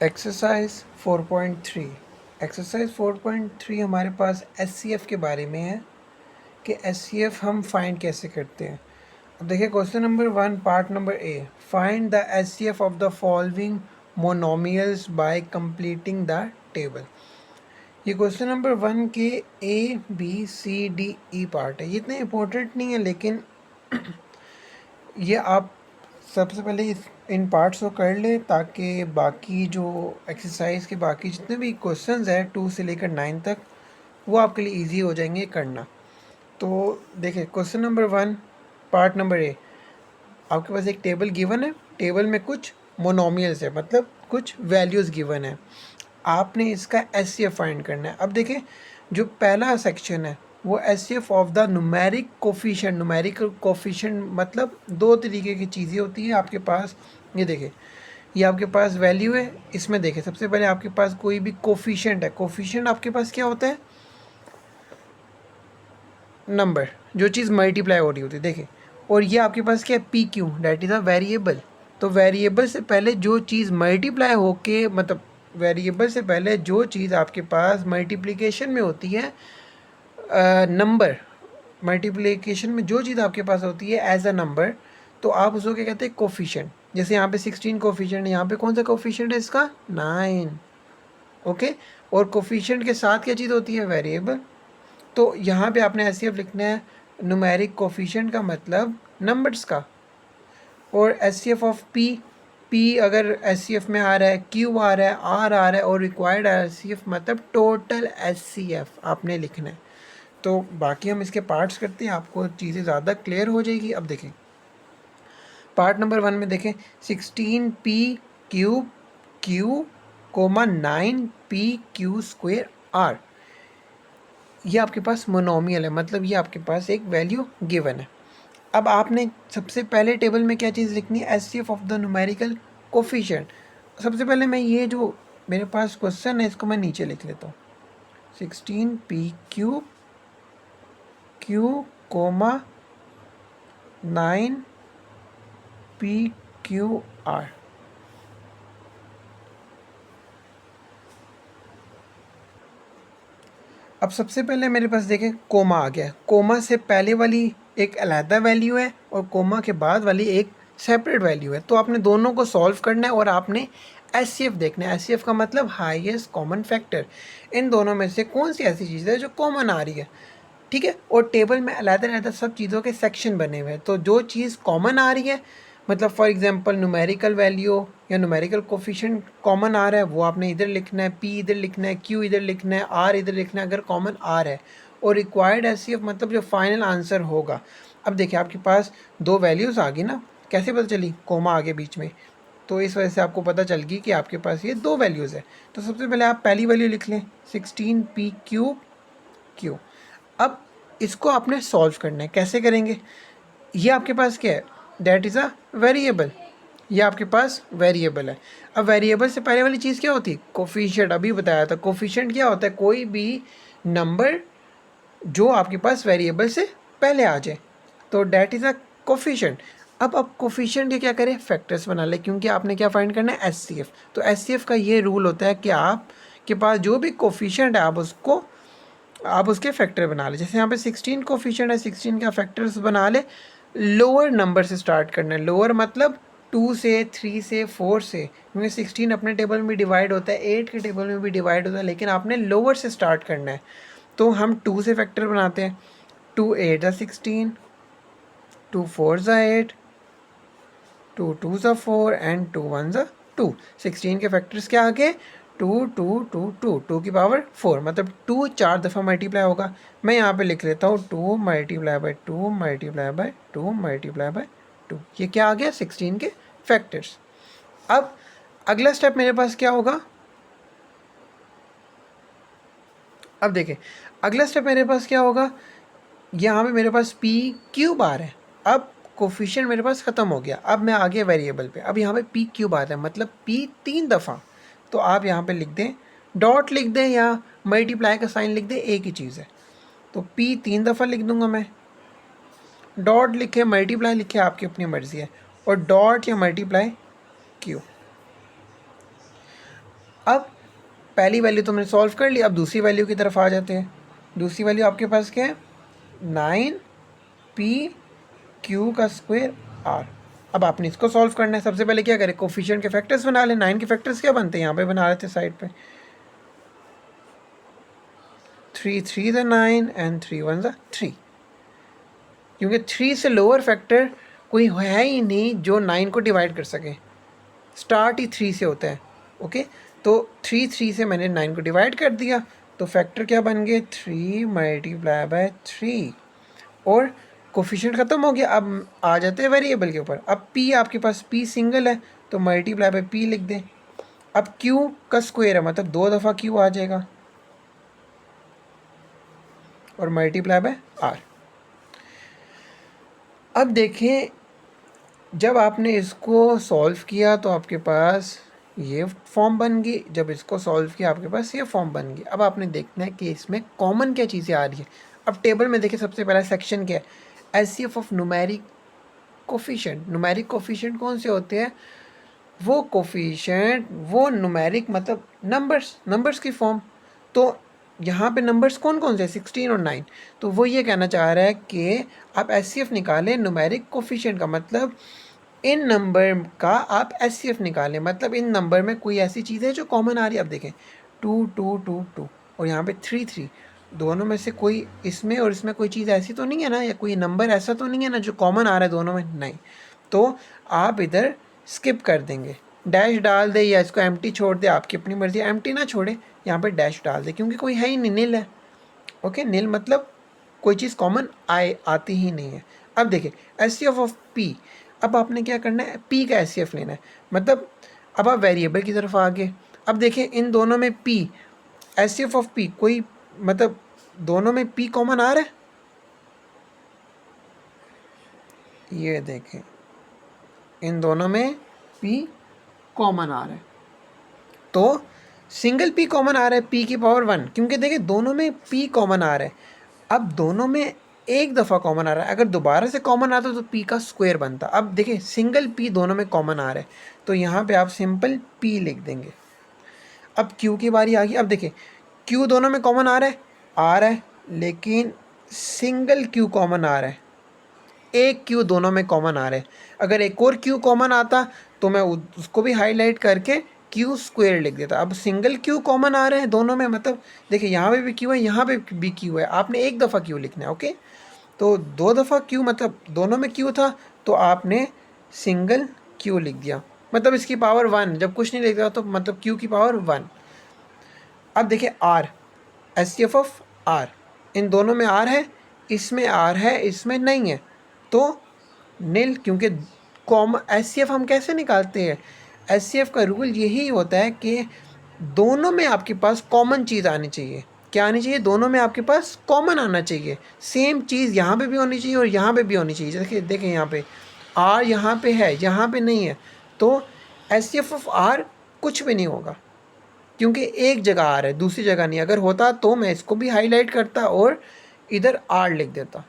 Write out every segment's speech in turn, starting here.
Exercise 4.3 exercise 4.3 हमारे पास HCF के बारे में है कि एचसीएफ हम फाइंड कैसे करते हैं। अब देखिए question number 1 part number A, find the HCF of the following monomials by completing the table. ये क्वेश्चन नंबर 1 के A B C D E part है। ये इतने इम्पोर्टेंट नहीं है, लेकिन ये आप सबसे पहले इन पार्ट्स को कर ले ताकि बाकी जो एक्सरसाइज के बाकी जितने भी क्वेश्चंस हैं 2 से लेकर 9 तक वो आपके लिए इजी हो जाएंगे करना। तो देखिए क्वेश्चन नंबर 1 पार्ट नंबर ए, आपके पास एक टेबल गिवन है। टेबल में कुछ मोनोमियल्स है, मतलब कुछ वैल्यूज़ गिवन है। आपने इसका एचसीएफ फाइंड करना है। अब देखिए जो पहला सेक्शन है वो HCF of the numeric coefficient. Numerical coefficient मतलब दो तरीके की चीज़ें होती हैं आपके पास। ये देखिए, ये आपके पास वैल्यू है। इसमें देखिए सबसे पहले आपके पास कोई भी कोफिशिएंट है। कोफिशिएंट आपके पास क्या होता है? नंबर, जो चीज़ मल्टीप्लाई हो रही होती है। देखिए, और ये आपके पास क्या है? P Q, that is a variable. तो वेरिएबल से पहले जो चीज़ मल्टीप्लाई होके, मतलब वेरिएबल से पहले जो चीज़ आपके पास मल्टीप्लिकेशन में होती है, नंबर मल्टीप्लिकेशन में जो चीज़ आपके पास होती है एज अ नंबर, तो आप उसको क्या कहते हैं? कोफिशिएंट। जैसे यहाँ पे 16 कोफिशिएंट है, यहाँ पे कौन सा कोफिशिएंट है इसका? 9। ओके, और कोफिशिएंट के साथ क्या चीज़ होती है? वेरिएबल। तो यहाँ पे आपने एचसीएफ लिखना है न्यूमेरिक कोफिशिएंट का मतलब नंबर्स का। और एचसीएफ ऑफ पी, पी अगर एचसीएफ में आ रहा है, क्यू आ रहा है, आर आ रहा है, और रिक्वायर्ड एचसीएफ मतलब टोटल एचसीएफ आपने लिखना है। तो बाकी हम इसके पार्ट्स करते हैं, आपको चीज़ें ज़्यादा क्लियर हो जाएगी। अब देखें पार्ट नंबर 1 में, देखें 16 P cube Q comma 9 P Q square R. ये आपके पास मोनोमियल है, मतलब ये आपके पास एक वैल्यू गिवन है। अब आपने सबसे पहले टेबल में क्या चीज़ लिखनी है? HCF of the numerical coefficient. सबसे पहले मैं ये जो मेरे पास क्वेश्चन है इसको मैं नीचे लिख लेता हूँ। 16 P cube Q comma 9 P Q R. अब सबसे पहले मेरे पास देखें कोमा आ गया। कोमा से पहले वाली एक अलहदा वैल्यू है और कोमा के बाद वाली एक सेपरेट वैल्यू है। तो आपने दोनों को सॉल्व करना है और आपने एचसीएफ देखना है। एचसीएफ का मतलब हाईएस्ट कॉमन फैक्टर। इन दोनों में से कौन सी ऐसी चीज़ है जो कॉमन आ रही है, ठीक है। और टेबल में अलग-अलग सब चीज़ों के सेक्शन बने हुए हैं। तो जो चीज़ कॉमन आ रही है, मतलब फॉर एग्जांपल न्यूमेरिकल वैल्यू या न्यूमेरिकल कोफिशिएंट कॉमन आ रहा है, वो आपने इधर लिखना है, पी इधर लिखना है, क्यू इधर लिखना है, आर इधर लिखना है अगर कॉमन आर है। और रिक्वायर्ड एचसीएफ मतलब जो फाइनल आंसर होगा। अब देखिए आपके पास दो वैल्यूज़ आ गई ना, कैसे पता चली? कोमा आगे बीच में, तो इस वजह से आपको पता चल गई कि आपके पास ये दो वैल्यूज़ है। तो सबसे पहले आप पहली वैल्यू लिख लें 16 पी क्यूब क्यू। अब इसको आपने सॉल्व करना है। कैसे करेंगे? ये आपके पास क्या है? That is a variable. ये आपके पास वेरिएबल है। अब वेरिएबल से पहले वाली चीज़ क्या होती है? कोफिशिएंट। अभी बताया था कोफिशिएंट क्या होता है? कोई भी नंबर जो आपके पास वेरिएबल से पहले आ जाए, तो दैट इज़ अ कोफिशिएंट। अब कोफिशिएंट के क्या करें? फैक्टर्स बना ले, क्योंकि आपने क्या फाइंड करना है? एचसीएफ। तो एचसीएफ का ये रूल होता है कि आपके पास जो भी कोफिशिएंट है आप उसके फैक्टर बना ले। जैसे यहाँ पे 16 कोफिशिएंट है, 16 का फैक्टर्स बना ले। लोअर नंबर से स्टार्ट करना है। लोअर मतलब 2 से, 3 से, 4 से, क्योंकि 16 अपने टेबल में डिवाइड होता है, 8 के टेबल में भी डिवाइड होता है, लेकिन आपने लोअर से स्टार्ट करना है। तो हम 2 से फैक्टर बनाते हैं। 2 8 16, 2 4 8, 2 2 4 एंड 2 1 2। 16 के फैक्टर्स क्या आ गए? 2 2 2 2, 2 की पावर 4, मतलब 2 4 दफ़ा मल्टीप्लाई होगा। मैं यहाँ पे लिख लेता हूँ 2 multiply by 2 multiply by 2 multiply by 2। ये क्या आ गया? 16 के फैक्टर्स। अब अगला स्टेप मेरे पास क्या होगा? अब देखिए अगला स्टेप मेरे पास क्या होगा? यहाँ पे मेरे पास पी क्यूब आ रहा है। अब कोफिशिएंट मेरे पास ख़त्म हो गया। अब मैं आ गया वेरिएबल पे। अब यहाँ पे पी क्यूब आ रहा है, मतलब पी 3 दफ़ा। तो आप यहाँ पे लिख दें, डॉट लिख दें या मल्टीप्लाई का साइन लिख दें, एक ही चीज़ है। तो पी 3 दफ़ा लिख दूंगा मैं। डॉट लिखे, मल्टीप्लाई लिखे, आपकी अपनी मर्ज़ी है। और डॉट या मल्टीप्लाई क्यू। अब पहली वैल्यू तो हमने सॉल्व कर ली, अब दूसरी वैल्यू की तरफ आ जाते हैं। दूसरी वैल्यू आपके पास क्या है, 9p⁴ r। अब आपने इसको सॉल्व करना है। सबसे पहले क्या करें, कोफिशिएंट के फैक्टर्स बना लें। 9 के फैक्टर्स क्या बनते हैं, यहाँ पे बना रहे थे साइड पे, 3 3 ज़ा 9 एंड 3 1 ज़ा 3, क्योंकि 3 से लोअर फैक्टर कोई है ही नहीं जो 9 को डिवाइड कर सके। स्टार्ट ही 3 से होता है। ओके, तो 3 से मैंने 9 को डिवाइड कर दिया, तो फैक्टर क्या बन गए, 3 मल्टीप्लाई बाय 3, और कोफिशिएंट ख़त्म हो गया। अब आ जाते हैं वेरिएबल के ऊपर। अब p आपके पास p सिंगल है तो मल्टीप्लाई बाय p लिख दें। अब q का स्क्वायर है, मतलब 2 दफ़ा q आ जाएगा, और मल्टीप्लाई बाय r। अब देखें, जब आपने इसको सॉल्व किया तो आपके पास ये फॉर्म बन गई, जब इसको सॉल्व किया आपके पास ये फॉर्म बन गई। अब आपने देखना है कि इसमें कॉमन क्या चीज़ें आ रही है। अब टेबल में देखिए, सबसे पहला सेक्शन क्या है, HCF of numeric coefficient. Numeric coefficient कौन से होते हैं, वो कोफिशिएंट, वो न्यूमेरिक मतलब नंबर्स की फॉर्म। तो यहाँ पे नंबर्स कौन कौन से, 16 और 9। तो वो ये कहना चाह रहा है कि आप एचसीएफ निकालें न्यूमेरिक कोफिशिएंट का, मतलब इन नंबर का आप एचसीएफ निकालें, मतलब इन नंबर में कोई ऐसी चीज़ है जो कॉमन आ रही है। अब देखें 2 2 2 2 और यहाँ पे 3 3, दोनों में से कोई, इसमें और इसमें कोई चीज़ ऐसी तो नहीं है ना, या कोई नंबर ऐसा तो नहीं है ना जो कॉमन आ रहा है दोनों में, नहीं। तो आप इधर स्किप कर देंगे, डैश डाल दे या इसको एम्प्टी छोड़ दे, आपकी अपनी मर्जी। एम्प्टी ना छोड़े, यहाँ पे डैश डाल दे, क्योंकि कोई है ही नहीं, नील है। ओके, नील मतलब कोई चीज़ कॉमन आती ही नहीं है। अब देखिए एचसीएफ ऑफ पी, अब आपने क्या करना है, पी का एचसीएफ लेना है, मतलब अब आप वेरिएबल की तरफ आ गए। अब देखिए इन दोनों में पी, एचसीएफ ऑफ पी, कोई मतलब दोनों में पी कॉमन आ रहा है, ये देखें इन दोनों में p कॉमन आ रहा है, तो सिंगल p कॉमन आ रहा है, p की पावर 1, क्योंकि देखिए दोनों में p कॉमन आ रहा है। अब दोनों में एक दफ़ा कॉमन आ रहा है, अगर दोबारा से कॉमन आता तो p का स्क्वायर बनता। अब देखिए सिंगल p दोनों में कॉमन आ रहा है, तो यहाँ पे आप सिंपल p लिख देंगे। अब q की बारी आ गई। अब देखिए q दोनों में कॉमन आ रहा है, लेकिन सिंगल q कॉमन आ रहा है, एक क्यू दोनों में कॉमन आ रहा है। अगर एक और क्यू कॉमन आता तो मैं उसको भी हाईलाइट करके क्यू स्क्वायर लिख देता। अब सिंगल क्यू कॉमन आ रहे हैं दोनों में, मतलब देखिए यहाँ पे भी क्यू है, यहाँ पे भी क्यू है, आपने एक दफ़ा क्यू लिखना है। ओके, तो 2 दफ़ा क्यू मतलब दोनों में क्यू था, तो आपने सिंगल क्यू लिख दिया, मतलब इसकी पावर 1। जब कुछ नहीं लिखता तो मतलब क्यू की पावर 1। अब देखिए आर, एचसीएफ ऑफ आर, इन दोनों में आर है, इसमें आर है, इसमें नहीं है, तो नील, क्योंकि कॉमन एचसीएफ हम कैसे निकालते हैं, एचसीएफ का रूल यही होता है कि दोनों में आपके पास कॉमन चीज़ आनी चाहिए। क्या आनी चाहिए, दोनों में आपके पास कॉमन आना चाहिए। सेम चीज़ यहाँ पे भी होनी चाहिए और यहाँ पे भी होनी चाहिए। देखिए देखें यहाँ पे आर यहाँ पे है, यहाँ पे नहीं है, तो एचसीएफ ऑफ आर कुछ भी नहीं होगा, क्योंकि एक जगह आर है, दूसरी जगह नहीं। अगर होता तो मैं इसको भी हाईलाइट करता और इधर आर लिख देता।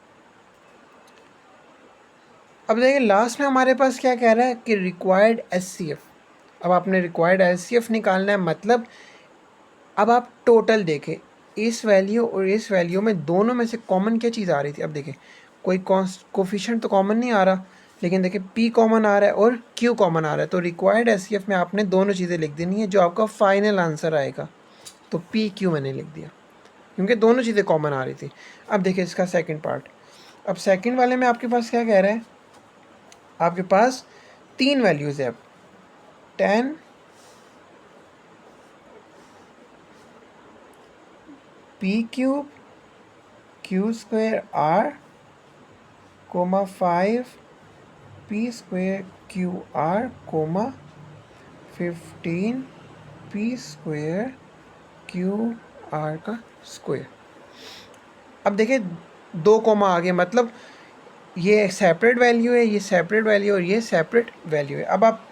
अब देखिए लास्ट में हमारे पास क्या कह रहा है कि रिक्वायर्ड एचसीएफ। अब आपने रिक्वायर्ड एचसीएफ निकालना है, मतलब अब आप टोटल देखें, इस वैल्यू और इस वैल्यू में दोनों में से कॉमन क्या चीज़ आ रही थी। अब देखें कोई कोफिशिएंट तो कॉमन नहीं आ रहा, लेकिन देखिए p कॉमन आ रहा है और q कॉमन आ रहा है, तो रिक्वायर्ड एचसीएफ में आपने दोनों चीज़ें लिख देनी है, जो आपका फाइनल आंसर आएगा। तो p q मैंने लिख दिया, क्योंकि दोनों चीज़ें कॉमन आ रही थी। अब देखिए इसका सेकेंड पार्ट। अब सेकेंड वाले में आपके पास क्या कह रहा है, आपके पास 3 वैल्यूज़ है। अब 10 p³ q² r, 5 p² qr, 15 p² qr का स्क्वायर। अब देखिए 2 कॉमा आ गए, मतलब ये सेपरेट वैल्यू है, ये सेपरेट वैल्यू और ये सेपरेट वैल्यू है। अब आप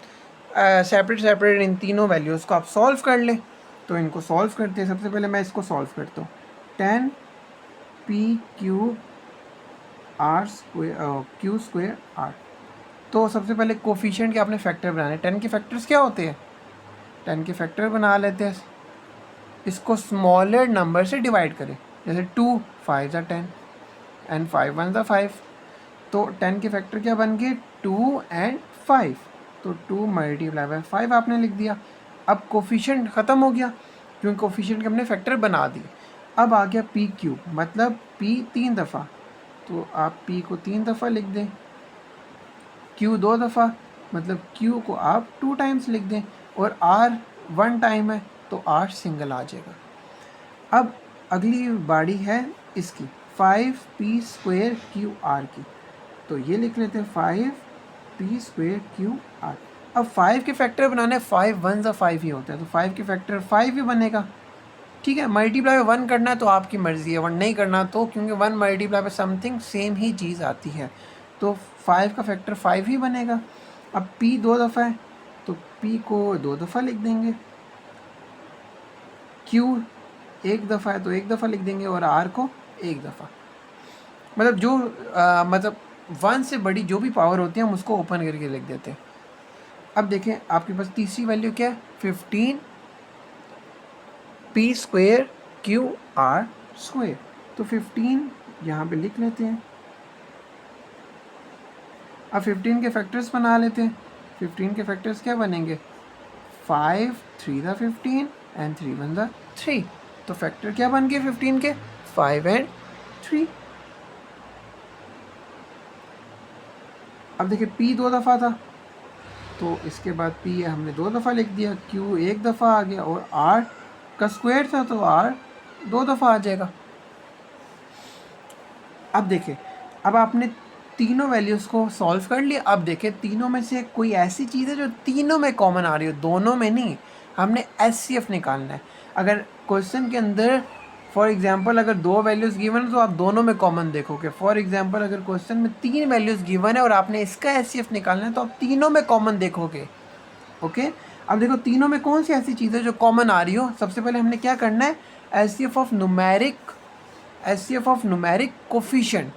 सेपरेट इन तीनों वैल्यूज़ को आप सॉल्व कर लें। तो इनको सॉल्व करते हैं। सबसे पहले मैं इसको सॉल्व करता हूँ। 10 p³ q² r। तो सबसे पहले कोफिशिएंट के आपने फैक्टर बनाने। 10 के फैक्टर्स क्या होते हैं, 10 के फैक्टर बना लेते हैं, इसको स्मॉलर नंबर से डिवाइड करें, जैसे 2 5 10 एंड 5 1 5, तो 10 के फैक्टर क्या बन गए 2 एंड 5, तो 2 मल्टीप्लाई बाय 5 आपने लिख दिया। अब कोफिशिएंट ख़त्म हो गया क्योंकि कोफिशिएंट के हमने फैक्टर बना दिए। अब आ गया पी क्यू, मतलब पी 3 दफ़ा, तो आप पी को 3 दफ़ा लिख दें, क्यू 2 दफ़ा, मतलब क्यू को आप 2 टाइम्स लिख दें, और आर 1 टाइम है तो आर सिंगल आ जाएगा। अब अगली बारी है इसकी 5p² QR की, तो ये लिख लेते हैं 5p² QR। अब 5 के फैक्टर बनाने 5 1 ज़ा 5 ही होता है, तो 5 के फैक्टर 5 ही बनेगा। ठीक है, मल्टीप्लाई बाय 1 करना है तो आपकी मर्ज़ी है, 1 नहीं करना तो, क्योंकि 1 मल्टीप्लाई बाय समथिंग सेम ही चीज़ आती है, तो 5 का फैक्टर 5 ही बनेगा। अब p 2 दफ़ा है तो p को 2 दफ़ा लिख देंगे, q 1 दफ़ा है तो 1 दफ़ा लिख देंगे, और r को 1 दफ़ा। मतलब जो मतलब 1 से बड़ी जो भी पावर होती है हम उसको ओपन करके लिख देते हैं। अब देखें आपके पास तीसरी वैल्यू क्या है 15 p² QR², तो 15 यहाँ पे लिख लेते हैं। अब 15 के फैक्टर्स बना लेते हैं। 15 के फैक्टर्स क्या बनेंगे 5 3 दा 15 एंड 3 1 दा 3, तो फैक्टर क्या बन गए 15 के 5 एंड 3। अब देखिए p 2 दफ़ा था तो इसके बाद p हमने 2 दफ़ा लिख दिया, q 1 दफ़ा आ गया, और r का स्क्वायर था तो r 2 दफ़ा आ जाएगा। अब देखें, अब आपने तीनों वैल्यूज़ को सॉल्व कर लिया। अब देखें तीनों में से कोई ऐसी चीज़ है जो तीनों में कॉमन आ रही हो, दोनों में नहीं, हमने HCF निकालना है। अगर क्वेश्चन के अंदर फॉर एग्जांपल अगर 2 वैल्यूज़ गिवन है तो आप दोनों में कॉमन देखोगे। फॉर एग्जांपल अगर क्वेश्चन में 3 वैल्यूज़ गिवन है और आपने इसका HCF निकालना है तो आप तीनों में कॉमन देखोगे। ओके, अब देखो तीनों में कौन सी ऐसी चीज़ है जो कॉमन आ रही हो। सबसे पहले हमने क्या करना है HCF of numeric coefficient,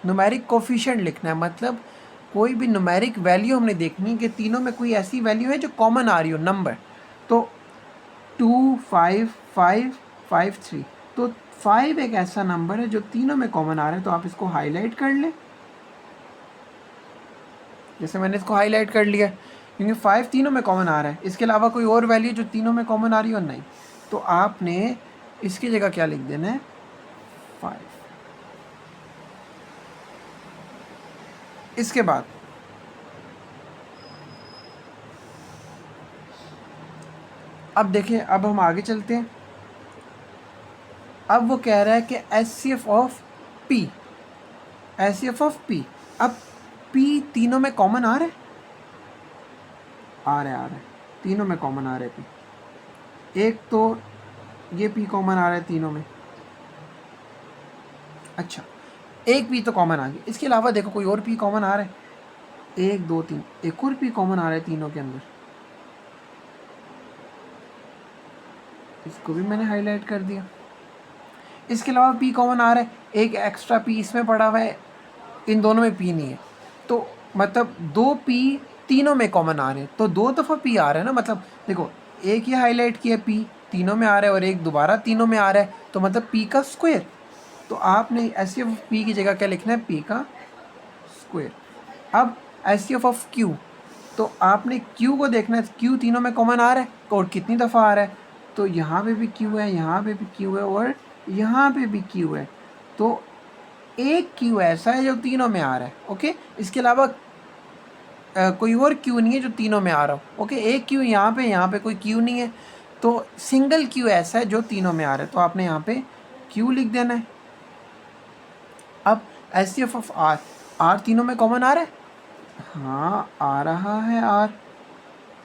numeric coefficient लिखना है, मतलब कोई भी न्यूमेरिक वैल्यू हमने देखनी है कि तीनों में कोई ऐसी वैल्यू है जो कॉमन आ रही हो नंबर। तो 2 5 5 5 3, तो 5 एक ऐसा नंबर है जो तीनों में कॉमन आ रहा है, तो आप इसको हाईलाइट कर लें, जैसे मैंने इसको हाईलाइट कर लिया क्योंकि 5 तीनों में कॉमन आ रहा है। इसके अलावा कोई और वैल्यू जो तीनों में कॉमन आ रही हो नहीं, तो आपने इसकी जगह क्या लिख देना है 5। इसके बाद अब देखिए, अब हम आगे चलते हैं। अब वो कह रहा है कि HCF of P, HCF of P, अब P तीनों में कॉमन आ रहा है, आ रहा है तीनों में कॉमन आ रहा है P। एक तो ये P कॉमन आ रहा है तीनों में, अच्छा एक P तो कॉमन आ गया। इसके अलावा देखो कोई और P कॉमन आ रहा है, 1 2 3, एक और P कॉमन आ रहा है तीनों के अंदर, इसको भी मैंने हाईलाइट कर दिया। इसके अलावा P कॉमन आ रहा है, एक एक्स्ट्रा P इसमें पड़ा हुआ है, इन दोनों में P नहीं है, तो मतलब 2 P तीनों में कॉमन आ रहे हैं, तो 2 दफ़ा P आ रहा है ना, मतलब देखो एक ये हाईलाइट किया P तीनों में आ रहा है और एक दोबारा तीनों में आ रहा है, तो मतलब P का स्क्वायर। तो आपने HCF P की जगह क्या लिखना है P का स्क्वायर। अब HCF ऑफ Q, तो आपने Q को देखना है, Q तीनों में कॉमन आ रहा है और कितनी दफ़ा आ रहा है, तो यहाँ पे भी Q है, यहाँ पे भी Q है और यहाँ पे भी Q है, तो एक Q ऐसा है जो तीनों में आ रहा है। ओके, इसके अलावा कोई और Q नहीं है जो तीनों में आ रहा हो। ओके, एक Q यहाँ पे कोई Q नहीं है, तो सिंगल Q ऐसा है जो तीनों में आ रहा है, तो आपने यहाँ पे Q लिख देना है। अब HCF ऑफ R, R तीनों में कॉमन आ रहा है, हाँ आ रहा है R,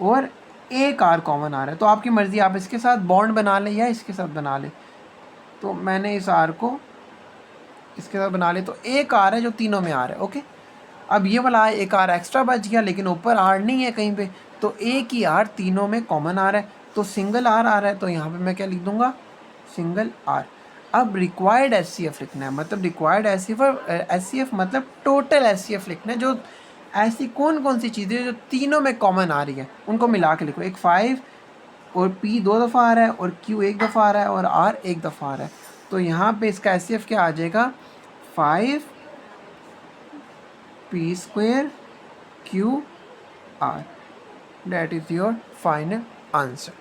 और एक R कॉमन आ रहा है, तो आपकी मर्ज़ी, आप इसके साथ बॉन्ड बना लें या इसके साथ बना लें। तो मैंने इस R को इसके साथ बना ले, तो एक R है जो तीनों में आ रहा है। ओके, अब ये वाला एक R एक्स्ट्रा बच गया, लेकिन ऊपर R नहीं है कहीं पे, तो एक ही R तीनों में कॉमन आ रहा है, तो सिंगल R आ रहा है, तो यहाँ पे मैं क्या लिख दूँगा सिंगल R। अब रिक्वायर्ड HCF लिखना है, मतलब रिक्वायर्ड HCF मतलब टोटल HCF लिखना है, जो ऐसी कौन कौन सी चीज़ें जो तीनों में कॉमन आ रही है उनको मिला के लिखो। एक 5 और P 2 दफ़ा आ रहा है और Q 1 दफ़ा आ रहा है और R 1 दफ़ा आ रहा है। तो यहाँ पे इसका HCF क्या आ जाएगा 5P² QR। Date is your final answer.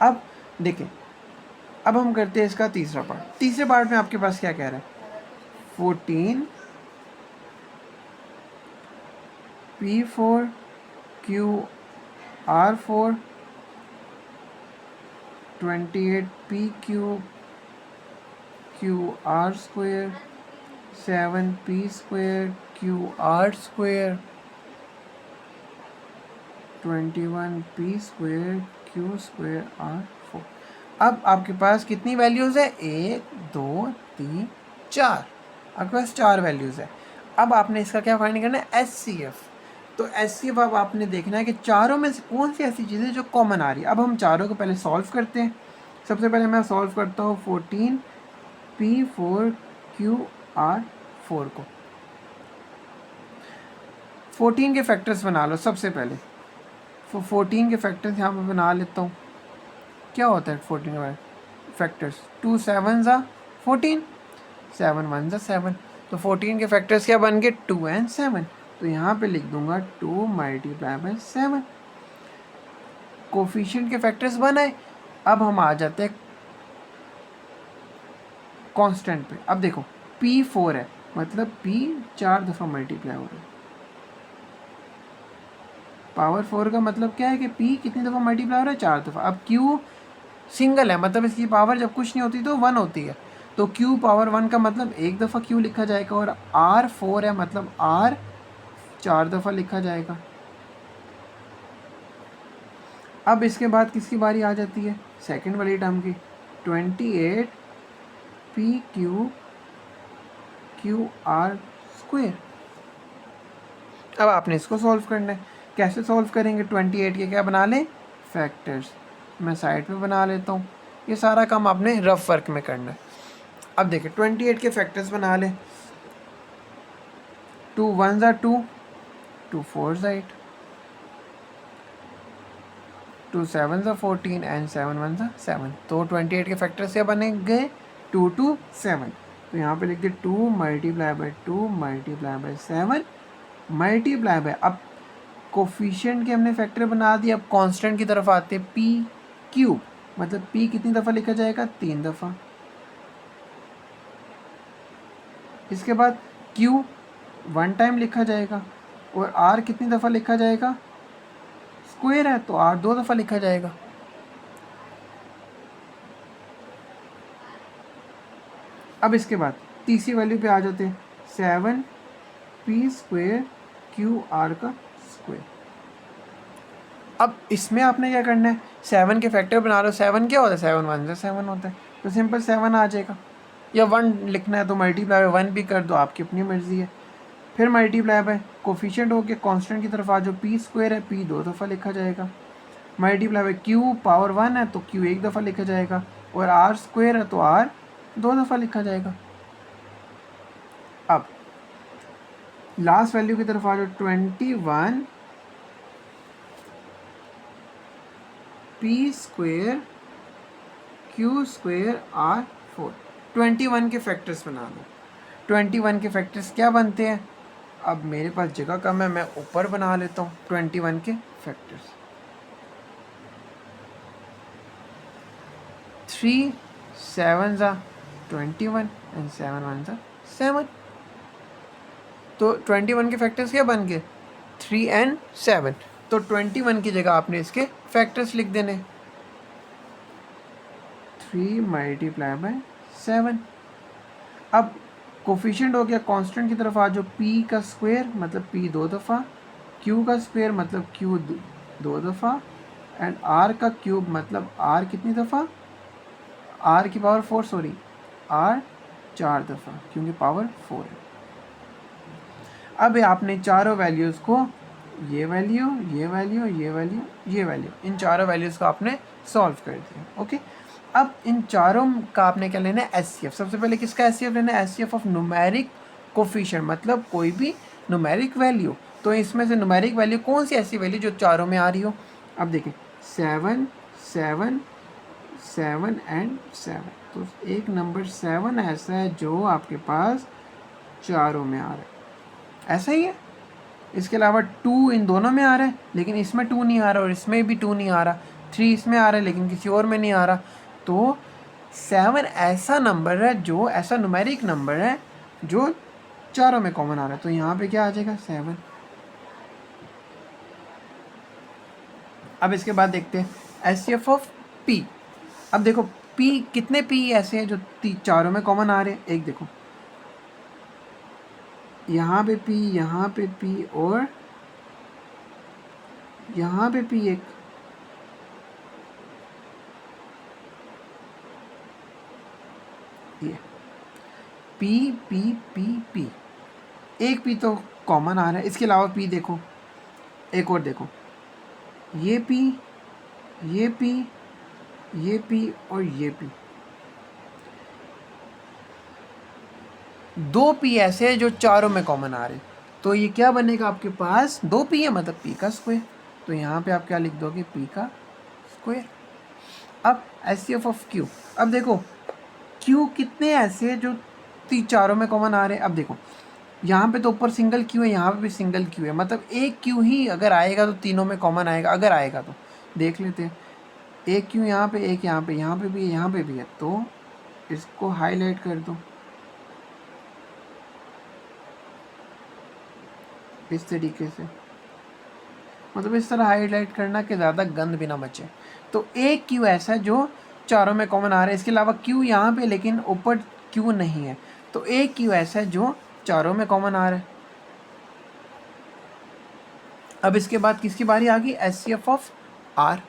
अब देखें, अब हम करते हैं इसका तीसरा पार्ट। तीसरे पार्ट में आपके पास क्या कह रहा है 14P4 QR4 28P³ QR² 7P² QR² 21P² Q²R4। अब आपके पास कितनी वैल्यूज़ है 1 2 3 4, आपके पास 4 वैल्यूज़ है। अब आपने इसका क्या फाइंड करना है HCF। तो HCF अब आपने देखना है कि चारों में से कौन सी ऐसी चीज़ें जो कॉमन आ रही है। अब हम चारों को पहले सॉल्व करते हैं। सबसे पहले मैं सॉल्व करता हूँ 14P4 QR4 को। 14 के फैक्टर्स बना लो सबसे पहले। 14 के फैक्टर्स यहाँ पे बना लेता हूँ। क्या होता है 14 के फैक्टर्स 2 7 ज़ा 14 7 1 ज़ा 7। तो 14 के फैक्टर्स क्या बन गए 2 and 7। तो यहाँ पे लिख दूंगा 2 मल्टीप्लाई बाय 7। कोफिशिएंट के फैक्टर्स बनाए। अब हम आ जाते हैं कांस्टेंट पे। अब देखो P4 है मतलब P 4 दफ़ा मल्टीप्लाई हो रहा है। पावर 4 का मतलब क्या है कि P कितनी दफ़ा मल्टीप्लाई हो रहा है 4 दफ़ा। अब Q सिंगल है मतलब इसकी पावर जब कुछ नहीं होती तो 1 होती है। तो Q पावर 1 का मतलब 1 दफ़ा Q लिखा जाएगा और R 4 है मतलब R 4 दफ़ा लिखा जाएगा। अब इसके बाद किसकी बारी आ जाती है सेकंड वाली टर्म की 28P³ QR²। अब आपने इसको सॉल्व करना है। कैसे सॉल्व करेंगे 28 के क्या बना लें फैक्टर्स। मैं साइड पे बना लेता हूँ। ये सारा काम आपने रफ वर्क में करना है। अब देखिए 28 के फैक्टर्स बना लें। 2 1 ज़ा 2 2 4 ज़ा 8 2 7 ज़ा 14 एंड 7 1 ज़ा 7। तो 28 के फैक्टर्स क्या बनेंगे 2 2 7। तो यहाँ पे लिख दे 2 multiply by 2 multiply by 7 multiply by. अब कोफिशिएंट के हमने फैक्टर बना दिया। अब कांस्टेंट की तरफ आते हैं P³ मतलब P कितनी दफ़ा लिखा जाएगा 3 दफ़ा। इसके बाद Q 1 टाइम लिखा जाएगा और R कितनी दफ़ा लिखा जाएगा स्क्वायर है तो R 2 दफ़ा लिखा जाएगा। अब इसके बाद तीसरी वैल्यू पे आ जाते हैं 7P² QR का स्क्वायर। अब इसमें आपने क्या करना है 7 के फैक्टर बना लो। 7 क्या होता है 7 1 ज़ा 7 होता है तो सिंपल 7 आ जाएगा। या 1 लिखना है तो मल्टीप्लाई बाय 1 भी कर दो, आपकी अपनी मर्ज़ी है। फिर मल्टीप्लाई बाय कोफिशिएंट हो गया कांस्टेंट की तरफ आ जो P² है P 2 दफ़ा लिखा जाएगा। मल्टीप्लाई बाय Q पावर 1 है तो Q 1 दफ़ा लिखा जाएगा और R² है तो R 2 दफ़ा लिखा जाएगा। अब लास्ट वैल्यू की तरफ आ जाओ 21 P² Q² R4। 21 के फैक्टर्स बना लो। 21 के फैक्टर्स क्या बनते हैं। अब मेरे पास जगह कम है मैं ऊपर बना लेता हूँ 21 के फैक्टर्स। 3 7 ज़ा 21 एंड 7 1 ज़ा 7। तो 21 के फैक्टर्स क्या बन गए 3 and 7। तो 21 की जगह आपने इसके फैक्टर्स लिख देने 3 मल्टीप्लाई बाय 7। अब कोफिशिएंट हो गया कांस्टेंट की तरफ आ जो P का स्क्वायर मतलब P 2 दफ़ा, Q का स्क्वायर मतलब Q 2 दफ़ा एंड R का क्यूब मतलब R कितनी दफ़ा R की पावर 4 सॉरी R 4 दफ़ा क्योंकि पावर 4 है। अब आपने चारों वैल्यूज़ को ये वैल्यू ये वैल्यू ये वैल्यू ये वैल्यू इन चारों वैल्यूज़ को आपने सॉल्व कर दिया। ओके, अब इन चारों का आपने क्या लेना है HCF। सबसे पहले किसका HCF लेना है HCF ऑफ न्यूमेरिक कोफिशिएंट मतलब कोई भी न्यूमेरिक वैल्यू। तो इसमें से न्यूमेरिक वैल्यू कौन सी ऐसी वैल्यू जो चारों में आ रही हो। अब देखिए 7 7, 7 एंड 7। तो एक नंबर 7 ऐसा है जो आपके पास चारों में आ रहा है, ऐसा ही है। इसके अलावा 2 इन दोनों में आ रहा है, लेकिन इसमें 2 नहीं आ रहा और इसमें भी 2 नहीं आ रहा। 3 इसमें आ रहा है लेकिन किसी और में नहीं आ रहा। तो 7 ऐसा नंबर है, जो ऐसा न्यूमेरिक नंबर है जो चारों में कॉमन आ रहा है। तो यहाँ पे क्या आ जाएगा 7। अब इसके बाद देखते हैं एचसीएफ ऑफ पी। अब देखो पी, कितने पी ऐसे हैं जो चारों में कॉमन आ रहे हैं। एक देखो यहाँ पे पी, यहाँ पे पी और यहाँ पे पी एक। ये पी पी पी पी, एक पी तो कॉमन आ रहा है। इसके अलावा पी देखो, एक और देखो, ये पी, ये पी, ये पी और ये पी। 2 पी ऐसे हैं जो चारों में कॉमन आ रहे हैं। तो ये क्या बनेगा आपके पास, 2 पी है मतलब पी का स्क्वायर। तो यहाँ पे आप क्या लिख दोगे, पी का स्क्वायर। अब एचसीएफ ऑफ क्यू। अब देखो क्यू कितने ऐसे हैं जो चारों में कॉमन आ रहे हैं। अब देखो यहाँ पे तो ऊपर सिंगल क्यू है, यहाँ पे भी सिंगल क्यू है, मतलब एक क्यू ही अगर आएगा तो तीनों में कॉमन आएगा। अगर आएगा तो देख लेते हैं, एक क्यू यहाँ पे, एक यहाँ पे, यहाँ पे भी है, यहाँ पे भी है। तो इसको हाईलाइट कर दो इस तरीके से, मतलब इस तरह हाईलाइट करना कि ज़्यादा गंद भी ना मचे। तो एक क्यू ऐसा है जो चारों में कॉमन आ रहा है। इसके अलावा क्यू यहाँ पे लेकिन ऊपर क्यू नहीं है। तो एक क्यू ऐसा है जो चारों में कॉमन आ रहा है। अब इसके बाद किसकी बारी आ गई, एचसीएफ ऑफ आर।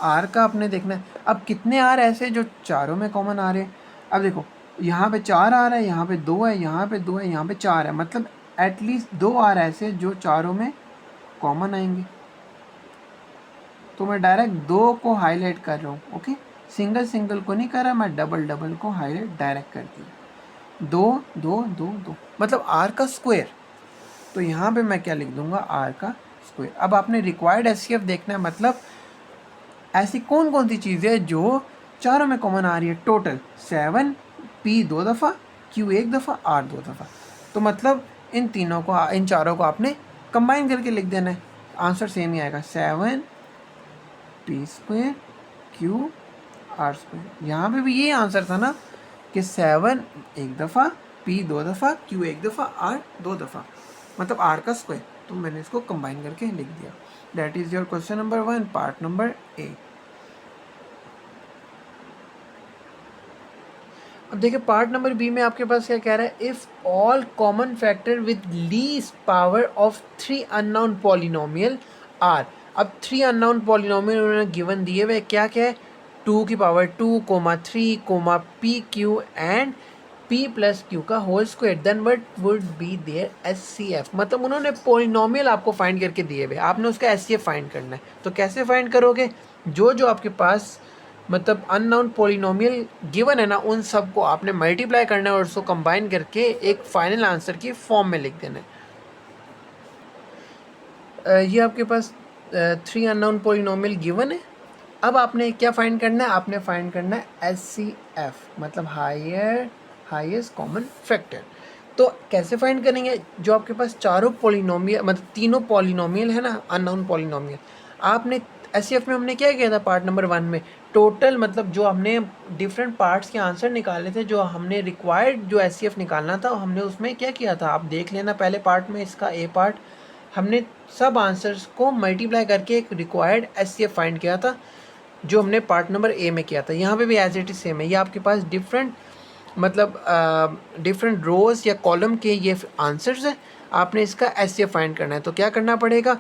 आर का आपने देखना है। अब कितने आर ऐसे जो चारों में कॉमन आ रहे हैं। अब देखो यहाँ पे 4 आ रहा है, यहाँ पे 2 है, यहाँ पे 2 है, यहाँ पे 4 है, मतलब एटलीस्ट 2 आर ऐसे जो चारों में कॉमन आएंगे। तो मैं डायरेक्ट 2 को हाईलाइट कर रहा हूँ। ओके, सिंगल सिंगल को नहीं कर रहा, मैं डबल डबल को हाईलाइट डायरेक्ट कर दिया। 2 2 2 2 मतलब आर का स्क्वायर। तो यहाँ पे मैं क्या लिख दूंगा, आर का स्क्वायर। अब आपने रिक्वायर्ड एचसीएफ देखना है, मतलब ऐसी कौन कौन सी चीज़ें जो चारों में कॉमन आ रही है। टोटल 7, पी 2 दफ़ा, क्यू 1 दफ़ा, आर 2 दफ़ा। तो मतलब इन तीनों को, इन चारों को आपने कंबाइन करके लिख देना है, आंसर सेम ही आएगा। 7 P square Q R square. यहाँ पे भी ये आंसर था ना कि 7 एक दफ़ा, पी 2 दफ़ा, क्यू 1 दफ़ा, आर 2 दफ़ा, मतलब आर का स्क्वायर। तो मैंने इसको कंबाइन करके लिख दिया। That is your question number 1, part number ए। अब देखिए पार्ट नंबर बी में आपके पास क्या कह रहा है, if all common factor with least power of 3 unknown polynomial are. अब 3 अननोन पॉलिनोमियल उन्होंने गिवन दिए हुए, क्या क्या है, 2 की power 2, 3, p q and p plus Q का whole square, then what would be their HCF. मतलब उन्होंने पॉलिनोमियल आपको फाइंड करके दिए हुए, आपने उसका एचसीएफ फाइंड करना है। तो कैसे फाइंड करोगे, जो जो आपके पास मतलब अननोन पॉलिनोमियल गिवन है ना, उन सब को आपने मल्टीप्लाई करना है और उसको कंबाइन करके एक फाइनल आंसर की फॉर्म में लिख देना है। ये आपके पास 3 अननोन पॉलिनोमियल गिवन है। अब आपने क्या फाइंड करना है, आपने फाइंड करना है एचसीएफ, मतलब हाईएस्ट कॉमन फैक्टर। तो कैसे फाइंड करेंगे, जो आपके पास चारों पॉलिनोमियल, मतलब तीनों पॉलिनोमियल है ना, अननोन पॉलिनोमियल, आपने एचसीएफ में हमने क्या किया था पार्ट नंबर 1 में, टोटल मतलब जो हमने डिफरेंट पार्ट्स के आंसर निकाले थे, जो हमने रिक्वायर्ड जो एचसीएफ निकालना था, हमने उसमें क्या किया था, आप देख लेना पहले पार्ट में, इसका ए पार्ट, हमने सब आंसर्स को मल्टीप्लाई करके एक रिक्वायर्ड एचसीएफ फाइंड किया था, जो हमने पार्ट नंबर ए में किया था। यहाँ पे भी एज इट इज सेम है। ये आपके पास डिफरेंट मतलब डिफरेंट रोज़ या कॉलम के ये आंसर्स हैं, आपने इसका एचसीएफ फाइंड करना है। तो क्या करना पड़ेगा,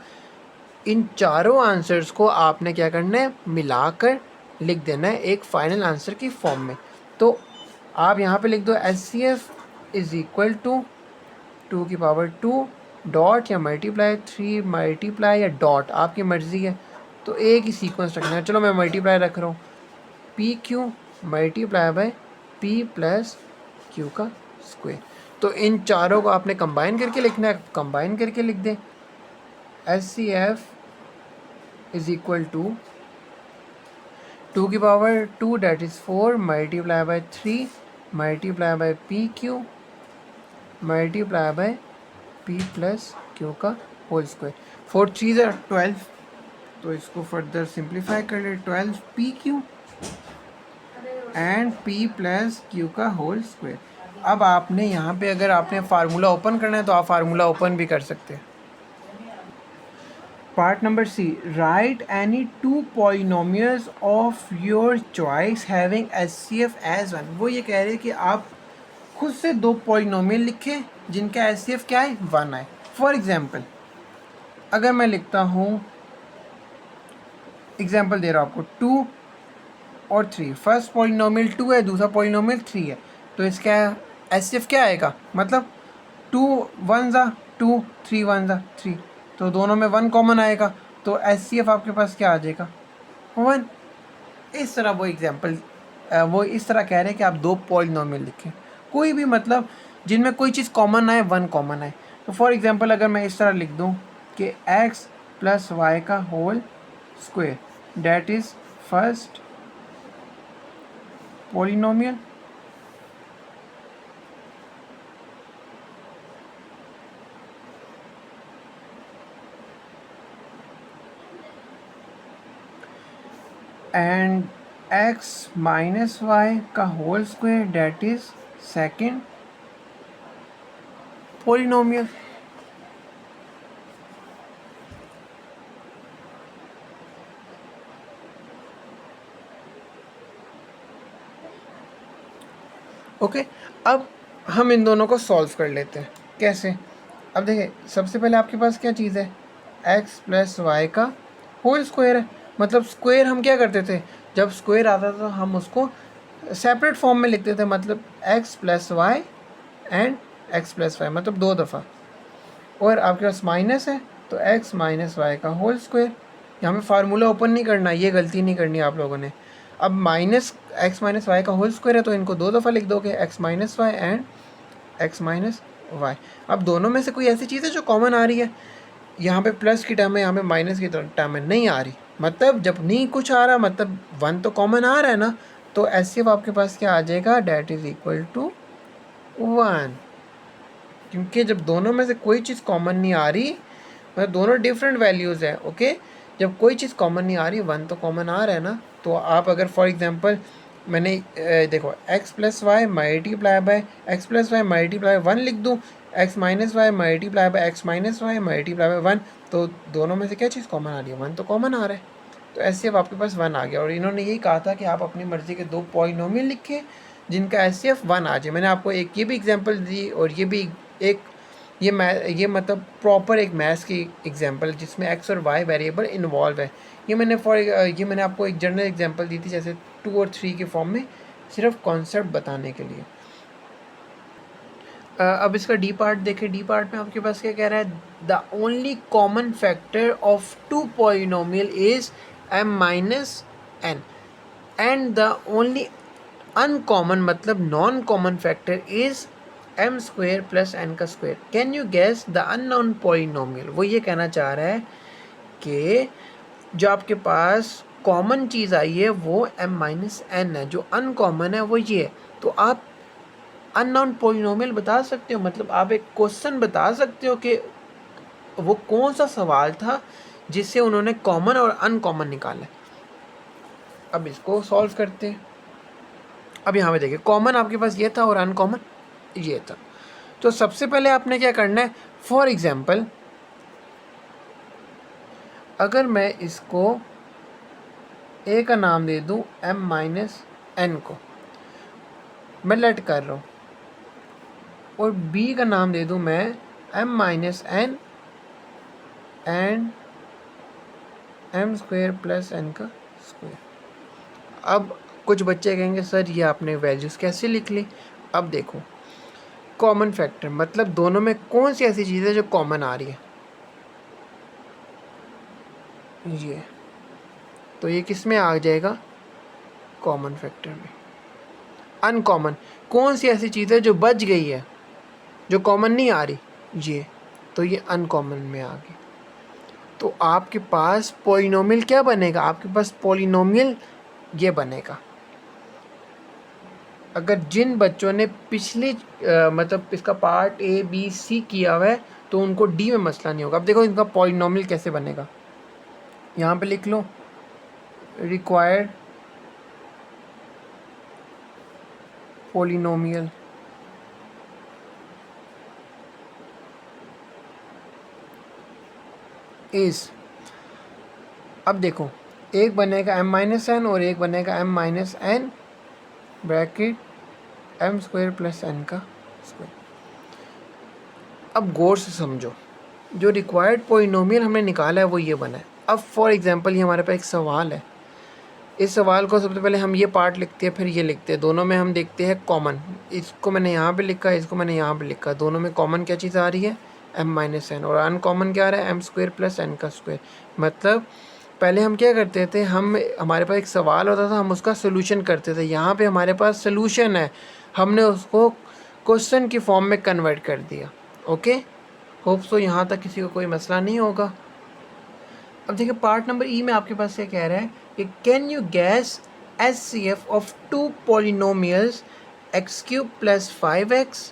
इन चारों आंसर्स को आपने क्या करना है, मिलाकर लिख देना है एक फाइनल आंसर की फॉर्म में। तो आप यहाँ पे लिख दो एचसीएफ इज इक्वल टू 2 की पावर 2 डॉट या मल्टीप्लाई 3 मल्टीप्लाई या डॉट, आपकी मर्ज़ी है। तो एक ही सीक्वेंस रखना है। चलो मैं मल्टीप्लाई रख रहा हूँ, P Q multiply by P plus Q का स्क्वायर। तो इन चारों को आपने कंबाइन करके लिखना है, कंबाइन करके लिख दें H C F is equal to 2 की power 2 that is 4 multiply by 3 multiply by P Q multiply by P plus Q का होल स्क्वायर। 4 3 12, तो इसको फर्दर सिंप्लीफाई कर ले 12 P q and p plus Q का होल स्क्वायर। अब आपने यहाँ पे अगर आपने फार्मूला ओपन करना है तो आप फार्मूला ओपन भी कर सकते हैं। Part number C, write any two polynomials of your choice having HCF as one. वो ये कह रहे हैं कि आप खुद से दो पॉलिनोमियल लिखें जिनका एचसीएफ क्या है, वन है। फॉर एग्जांपल अगर मैं लिखता हूँ, एग्जांपल दे रहा हूँ आपको 2 और 3, फर्स्ट पॉलिनोमियल 2 है, दूसरा पॉलिनोमियल 3 है, तो इसका एचसीएफ क्या आएगा, मतलब 2 1 ज़ा 2 3 1 ज़ा 3, तो दोनों में 1 कॉमन आएगा, तो एचसीएफ आपके पास क्या आ जाएगा, 1। इस तरह वो एग्जांपल वो इस तरह कह रहे हैं कि आप दो पॉलिनोमियल लिखें कोई भी, मतलब जिनमें कोई चीज़ कॉमन आए, 1 कॉमन आए। तो फॉर एग्जांपल अगर मैं इस तरह लिख दूं कि x प्लस वाई का whole square that is first polynomial and x minus Y का whole square that is second polynomial. Okay, अब हम इन दोनों को सॉल्व कर लेते हैं। कैसे? अब देखिए, सबसे पहले आपके पास क्या चीज़ है, x प्लस वाई का होल स्क्वायर है। मतलब स्क्वायर हम क्या करते थे, जब स्क्वायर आता था हम उसको सेपरेट फॉर्म में लिखते थे, मतलब x plus Y and x plus Y, मतलब 2 दफ़ा। और आपके पास माइनस है तो x माइनस वाई का होल स्क्वायर। यहाँ पे फार्मूला ओपन नहीं करना, ये गलती नहीं करनी आप लोगों ने। अब माइनस x माइनस वाई का होल स्क्वायर है तो इनको 2 दफ़ा लिख दोगे, x minus Y and x minus Y. अब दोनों में से कोई ऐसी चीज़ है जो कॉमन आ रही है, यहाँ पे प्लस की टर्म है, यहाँ पे माइनस की टर्म है, नहीं आ रही। मतलब जब नहीं कुछ आ रहा, मतलब 1 तो कॉमन आ रहा है ना, तो ऐसे आपके पास क्या आ जाएगा, डेट इज़ इक्वल टू 1। क्योंकि जब दोनों में से कोई चीज़ कॉमन नहीं आ रही, मतलब दोनों डिफरेंट वैल्यूज़ है, ओके, जब कोई चीज़ कॉमन नहीं आ रही, 1 तो कॉमन आ रहा है ना, तो आप अगर फॉर एग्जांपल मैंने देखो x plus Y multiply by X plus Y multiply 1 लिख दूँ, x minus Y multiply by X minus Y multiply by 1, तो दोनों में से क्या चीज़ कॉमन आ रही है, 1 तो कॉमन आ रहा है। तो ऐसे अब आपके पास 1 आ गया। और इन्होंने यही कहा था कि आप अपनी मर्ज़ी के दो पॉलिनोमियल लिखें जिनका एचसीएफ 1 आ जाए। मैंने आपको एक ये भी एग्जांपल दी और ये भी एक ये मतलब प्रॉपर एक मैथ्स की एग्जांपल जिसमें एक्स और वाई वेरिएबल इन्वॉल्व है। ये मैंने आपको एक जनरल एग्जांपल दी थी, जैसे 2 और 3 के फॉर्म में, सिर्फ कॉन्सेप्ट बताने के लिए। अब इसका डी पार्ट देखें। डी पार्ट में आपके पास क्या कह रहा है, the only common factor of two polynomial is m minus N and the only uncommon मतलब non common factor is m square plus n का square. Can you guess the unknown polynomial. वो ये कहना चाह रहा है कि जो आपके पास कॉमन चीज़ आई है वो m माइनस एन है, जो अनकॉमन है वो ये है। तो आप अननोन पॉलिनोमियल बता सकते हो, मतलब आप एक क्वेश्चन बता सकते हो कि वो कौन सा सवाल था जिससे उन्होंने कॉमन और अनकॉमन निकाला। अब इसको सॉल्व करते हैं। अब यहाँ पे देखिए, कॉमन आपके पास ये था और अनकॉमन ये था। तो सबसे पहले आपने क्या करना है, फॉर एग्जांपल अगर मैं इसको ए का नाम दे दूँ m माइनस एन को, मैं लेट कर रहा हूँ, और b का नाम दे दूँ मैं m minus N and m square plus n का स्क्वायर। अब कुछ बच्चे कहेंगे सर ये आपने वैल्यूज़ कैसे लिख ली। अब देखो, कॉमन फैक्टर मतलब दोनों में कौन सी ऐसी चीज़ है जो कॉमन आ रही है, ये, तो ये किस में आ जाएगा, कॉमन फैक्टर में। अनकॉमन कौन सी ऐसी चीज़ है जो बच गई है, जो कॉमन नहीं आ रही, ये, तो ये अनकॉमन में आ गई। तो आपके पास पॉलिनोमियल क्या बनेगा, आपके पास पॉलिनोमियल ये बनेगा। अगर जिन बच्चों ने पिछले मतलब इसका पार्ट ए बी सी किया हुआ है तो उनको डी में मसला नहीं होगा। अब देखो इनका पॉलिनोमियल कैसे बनेगा, यहाँ पे लिख लो रिक्वायर्ड पॉलिनोमियल इज, अब देखो एक बनेगा m माइनस एन और एक बनेगा m minus N bracket m square plus n का स्क्वायर। अब गौर से समझो, जो रिक्वायर्ड पॉलिनोमियल हमने निकाला है वो ये बना है। अब फॉर एग्जांपल ये हमारे पास एक सवाल है, इस सवाल को सबसे पहले हम ये पार्ट लिखते हैं फिर ये लिखते हैं, दोनों में हम देखते हैं कॉमन, इसको मैंने यहाँ पे लिखा इसको मैंने यहाँ पे लिखा, दोनों में कॉमन क्या चीज़ आ रही है m माइनस एन, और अनकॉमन क्या आ रहा है m स्क्वायर प्लस n का स्क्वायर। मतलब पहले हम क्या करते थे, हमारे पास एक सवाल होता था, हम उसका सोल्यूशन करते थे। यहाँ पे हमारे पास सोल्यूशन है, हमने उसको क्वेश्चन की फॉर्म में कन्वर्ट कर दिया। ओके, होप सो यहाँ तक किसी को कोई मसला नहीं होगा। अब देखिए पार्ट नंबर ई में आपके पास क्या कह रहा है कि can you guess HCF of two polynomials X cube plus 5x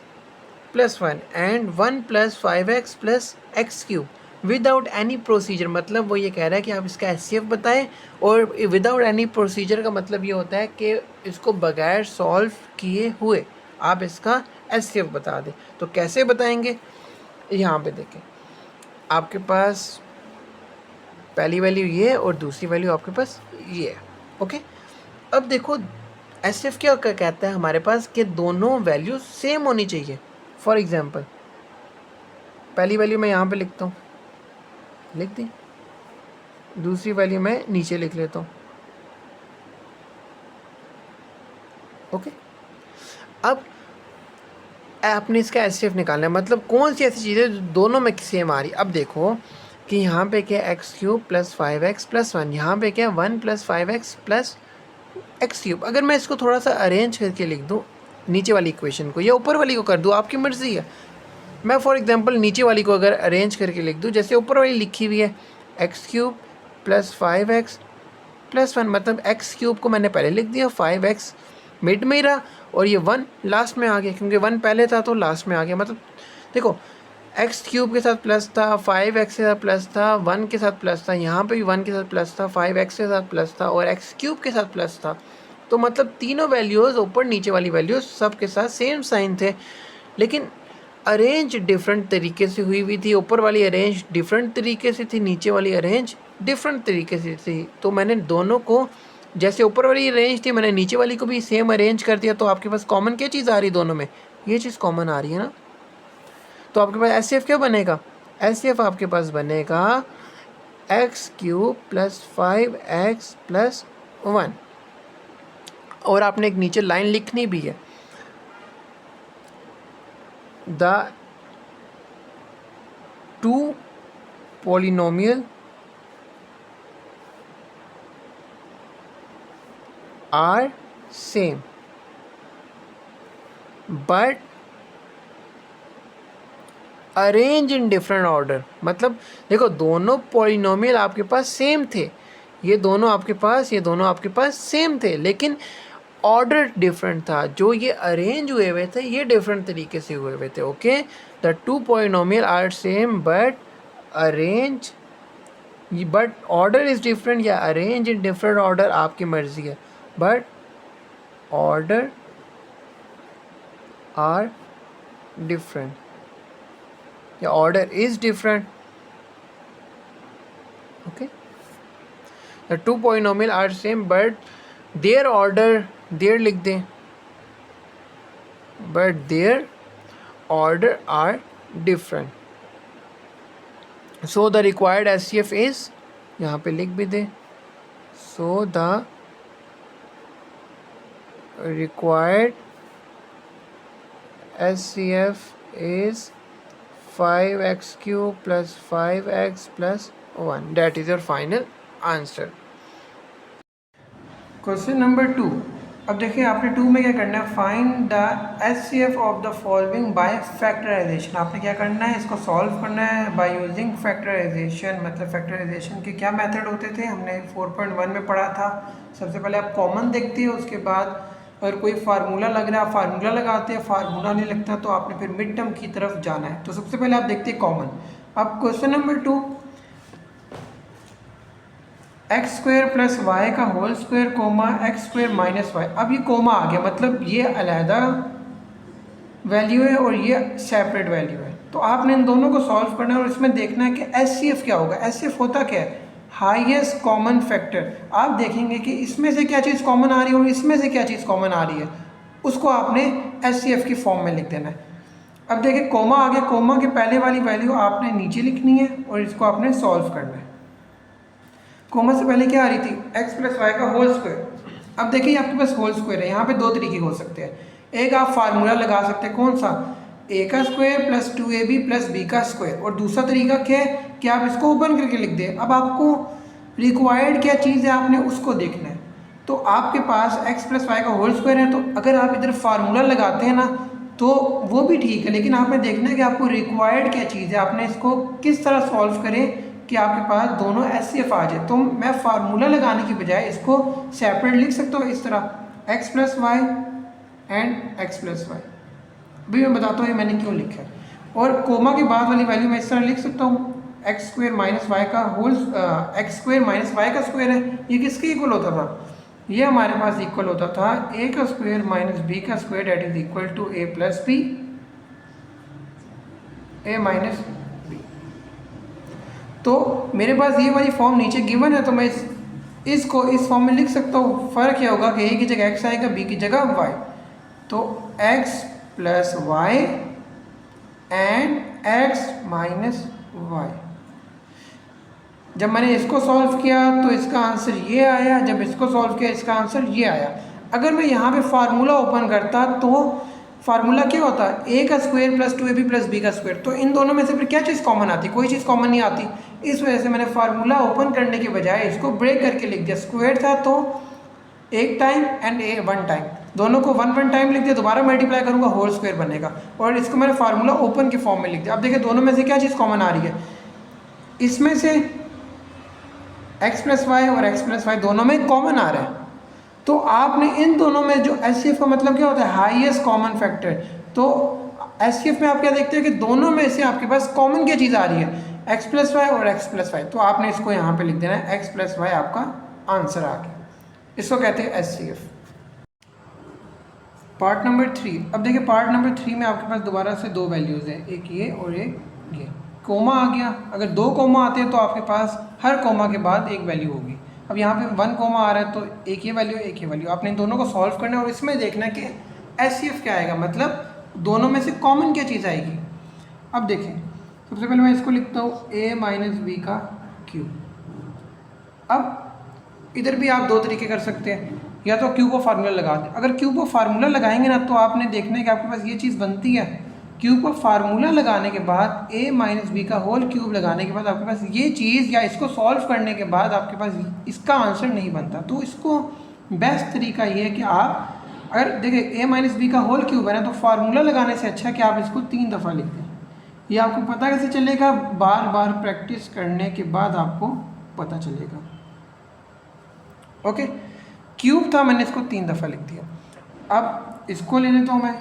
plus 1 and 1 plus 5x plus X cube without any procedure. मतलब वो ये कह रहा है कि आप इसका HCF बताएं, और विदाउट एनी प्रोसीजर का मतलब ये होता है कि इसको बगैर सॉल्व किए हुए आप इसका HCF बता दें। तो कैसे बताएंगे, यहाँ पे देखें आपके पास पहली वैल्यू ये और दूसरी वैल्यू आपके पास ये है। ओके, अब देखो HCF क्या कहता है हमारे पास कि दोनों वैल्यू सेम होनी चाहिए। फॉर एग्जांपल पहली वैल्यू मैं यहाँ पे लिखता हूँ, लिख दी, दूसरी वैल्यू मैं नीचे लिख लेता हूँ। ओके, अब आपने इसका HCF निकालना है, मतलब कौन सी ऐसी चीज़ है दोनों में सेम आ रही। अब देखो कि यहाँ पे क्या x cube plus 5x plus 1, यहाँ पे क्या 1 plus 5x plus X cube. अगर मैं इसको थोड़ा सा अरेंज करके लिख दूँ नीचे वाली इक्वेशन को या ऊपर वाली को कर दूँ, आपकी मर्ज़ी है। मैं फॉर एग्जांपल नीचे वाली को अगर अरेंज करके लिख दूँ जैसे ऊपर वाली लिखी हुई है x cube plus 5x plus 1, मतलब एक्स क्यूब को मैंने पहले लिख दिया, 5x मिड में ही रहा और ये 1 लास्ट में आ गया, क्योंकि 1 पहले था तो लास्ट में आ गया। मतलब देखो एक्स क्यूब के साथ प्लस था, 5x के साथ प्लस था, 1 के साथ प्लस था, यहाँ पे भी 1 के साथ प्लस था, 5x के साथ प्लस था और एक्स क्यूब के साथ प्लस था। तो मतलब तीनों वैल्यूज़ ऊपर नीचे वाली वैल्यूज़ सब के साथ सेम साइन थे, लेकिन अरेंज डिफरेंट तरीके से हुई हुई थी। ऊपर वाली अरेंज डिफरेंट तरीके से थी, नीचे वाली अरेंज डिफरेंट तरीके से थी। तो मैंने दोनों को, जैसे ऊपर वाली अरेंज थी मैंने नीचे वाली को भी सेम अरेंज कर दिया। तो आपके पास कॉमन क्या चीज़ आ रही है दोनों में, ये चीज़ कॉमन आ रही है ना। तो आपके पास HCF क्या बनेगा, HCF आपके पास बनेगा x cube plus 5x plus 1, और आपने एक नीचे लाइन लिखनी भी है, the two polynomial are same but arrange in different order. मतलब देखो दोनों पॉलिनोमियल आपके पास सेम थे, ये दोनों आपके पास सेम थे, लेकिन ऑर्डर डिफरेंट था। जो ये अरेंज हुए हुए थे ये डिफरेंट तरीके से हुए हुए थे। Okay, the two polynomial are same but arrange, but order is different या अरेंज इन डिफरेंट ऑर्डर, आपकी मर्जी है, बट ऑर्डर आर डिफरेंट या order is different. Okay, the two polynomial are same but their order, their लिख दें, but their order are different. So the required HCF is, यहाँ पे लिख भी दें, so the required HCF is 5x cube plus 5x plus 1. That is your final answer. Question number 2. अब देखिए आपने 2 में क्या करना है, find the HCF of the following by factorisation. आपने क्या करना है, इसको सॉल्व करना है बाय यूजिंग फैक्टराइजेशन। मतलब फैक्टराइजेशन के क्या मेथड होते थे, हमने 4.1 में पढ़ा था। सबसे पहले आप कॉमन देखते हो, उसके बाद अगर कोई फार्मूला लग रहा है फार्मूला लगाते हैं, फार्मूला नहीं लगता तो आपने फिर मिड टर्म की तरफ जाना है। तो सबसे पहले आप देखते हैं कॉमन। अब question number 2, x square plus y का whole square comma x square minus Y. अब ये कोमा आ गया, मतलब ये अलहदा वैल्यू है और ये सेपरेट वैल्यू है। तो आपने इन दोनों को सॉल्व करना है और इसमें देखना है कि एचसीएफ क्या होगा। एचसीएफ होता क्या है, हाईएस्ट कॉमन फैक्टर। आप देखेंगे कि इसमें से क्या चीज़ कॉमन आ रही है और इसमें से क्या चीज़ कॉमन आ रही है, उसको आपने एचसीएफ की फॉर्म में लिख देना है। अब देखिए कोमा आ गया, कोमा के पहले वाली वैल्यू आपने नीचे लिखनी है और इसको आपने सॉल्व करना है। कोमा से पहले क्या आ रही थी, एक्स प्लस वाई का होल स्क्वायर। अब देखिए आपके पास होल स्क्वायर है, यहाँ पे दो तरीके हो सकते हैं। एक आप फार्मूला लगा सकते हैं, कौन सा, ए का square plus 2ab plus B का स्क्वायर। और दूसरा तरीका क्या है कि आप इसको ओपन करके लिख दें। अब आपको रिक्वायर्ड क्या चीज़ है, आपने उसको देखना है। तो आपके पास एक्स प्लस वाई का होल स्क्वायर है, तो अगर आप इधर फार्मूला लगाते हैं ना तो वो भी ठीक है, लेकिन आपने देखना है कि आपको रिक्वायर्ड क्या चीज़ है, आपने इसको किस तरह सॉल्व करें कि आपके पास दोनों एचसीएफ आ जाए। तो मैं फार्मूला लगाने की बजाय इसको सेपरेट लिख सकता हूँ इस तरह, X plus Y and X plus Y. अभी मैं बताता हूँ ये मैंने क्यों लिखा है। और कोमा के बाद वाली वैल्यू मैं इस तरह लिख सकता हूँ, एक्स स्क्वायर माइनस वाई का whole, X square minus Y का स्क्वायर है। ये किसके इक्वल होता था, ये हमारे पास इक्वल होता था ए का स्क्वायर माइनस बी का square, that is equal to A plus B, A minus B. तो मेरे पास ये वाली फॉर्म नीचे गिवन है, तो मैं इसको इस फॉर्म में लिख सकता हूँ। फ़र्क क्या होगा कि ए की जगह एक्स आएगा, बी की जगह वाई। तो X plus Y and X minus Y. जब मैंने इसको सॉल्व किया तो इसका आंसर ये आया, जब इसको सॉल्व किया इसका आंसर ये आया। अगर मैं यहाँ पे फार्मूला ओपन करता तो फार्मूला क्या होता है, ए का square plus 2ab plus B का स्क्वायर। तो इन दोनों में से फिर क्या चीज़ कॉमन आती, कोई चीज़ कॉमन नहीं आती। इस वजह से मैंने फार्मूला ओपन करने के बजाय इसको ब्रेक करके लिख दिया। स्क्वायर था तो एक time and A one time, दोनों को वन टाइम लिख दिया, दोबारा मल्टीप्लाई करूँगा होल स्क्वायर बनेगा। और इसको मैंने फार्मूला ओपन के फॉर्म में लिख दिया। अब देखिए दोनों में से क्या चीज़ कॉमन आ रही है, इसमें से एक्स प्लस वाई और एक्स प्लस वाई दोनों में कॉमन आ रहा है। तो आपने इन दोनों में जो एचसीएफ का मतलब क्या होता है, हाईएस्ट कॉमन फैक्टर। तो एचसीएफ में आप क्या देखते हैं कि दोनों में से आपके पास कॉमन क्या चीज़ आ रही है, एक्स प्लस वाई और एक्स प्लस वाई। तो आपने इसको यहाँ पे लिख देना है, एक्स प्लस वाई आपका आंसर आ गया। इसको कहते हैं एचसीएफ। Part number 3। अब देखिए पार्ट नंबर 3 में आपके पास दोबारा से दो वैल्यूज़ हैं, एक ये और एक ये। कोमा आ गया, अगर दो कोमा आते हैं तो आपके पास हर कोमा के बाद एक वैल्यू होगी। अब यहाँ पे 1 कोमा आ रहा है तो एक ये वैल्यू एक ये वैल्यू। आपने इन दोनों को सॉल्व करना है और इसमें देखना है कि एचसीएफ क्या आएगा, मतलब दोनों में से कॉमन क्या चीज़ आएगी। अब देखें सबसे पहले मैं इसको लिखता हूँ ए माइनस बी का क्यूब। अब इधर भी आप दो तरीके कर सकते हैं, या तो क्यूब को फार्मूला लगा दें। अगर क्यूब को फार्मूला लगाएंगे ना तो आपने देखना है कि आपके पास ये चीज़ बनती है। क्यूब को फार्मूला लगाने के बाद ए माइनस बी का होल क्यूब लगाने के बाद आपके पास ये चीज़, या इसको सॉल्व करने के बाद आपके पास इसका आंसर नहीं बनता। तो इसको बेस्ट तरीका ये है कि आप अगर देखिए ए माइनस बी का होल क्यूब है ना, तो फार्मूला लगाने से अच्छा कि आप इसको 3 दफ़ा लिख दें। ये आपको पता कैसे चलेगा, बार बार प्रैक्टिस करने के बाद आपको पता चलेगा। ओके, क्यूब था, मैंने इसको 3 दफ़ा लिख दिया। अब इसको ले लेता हूँ मैं,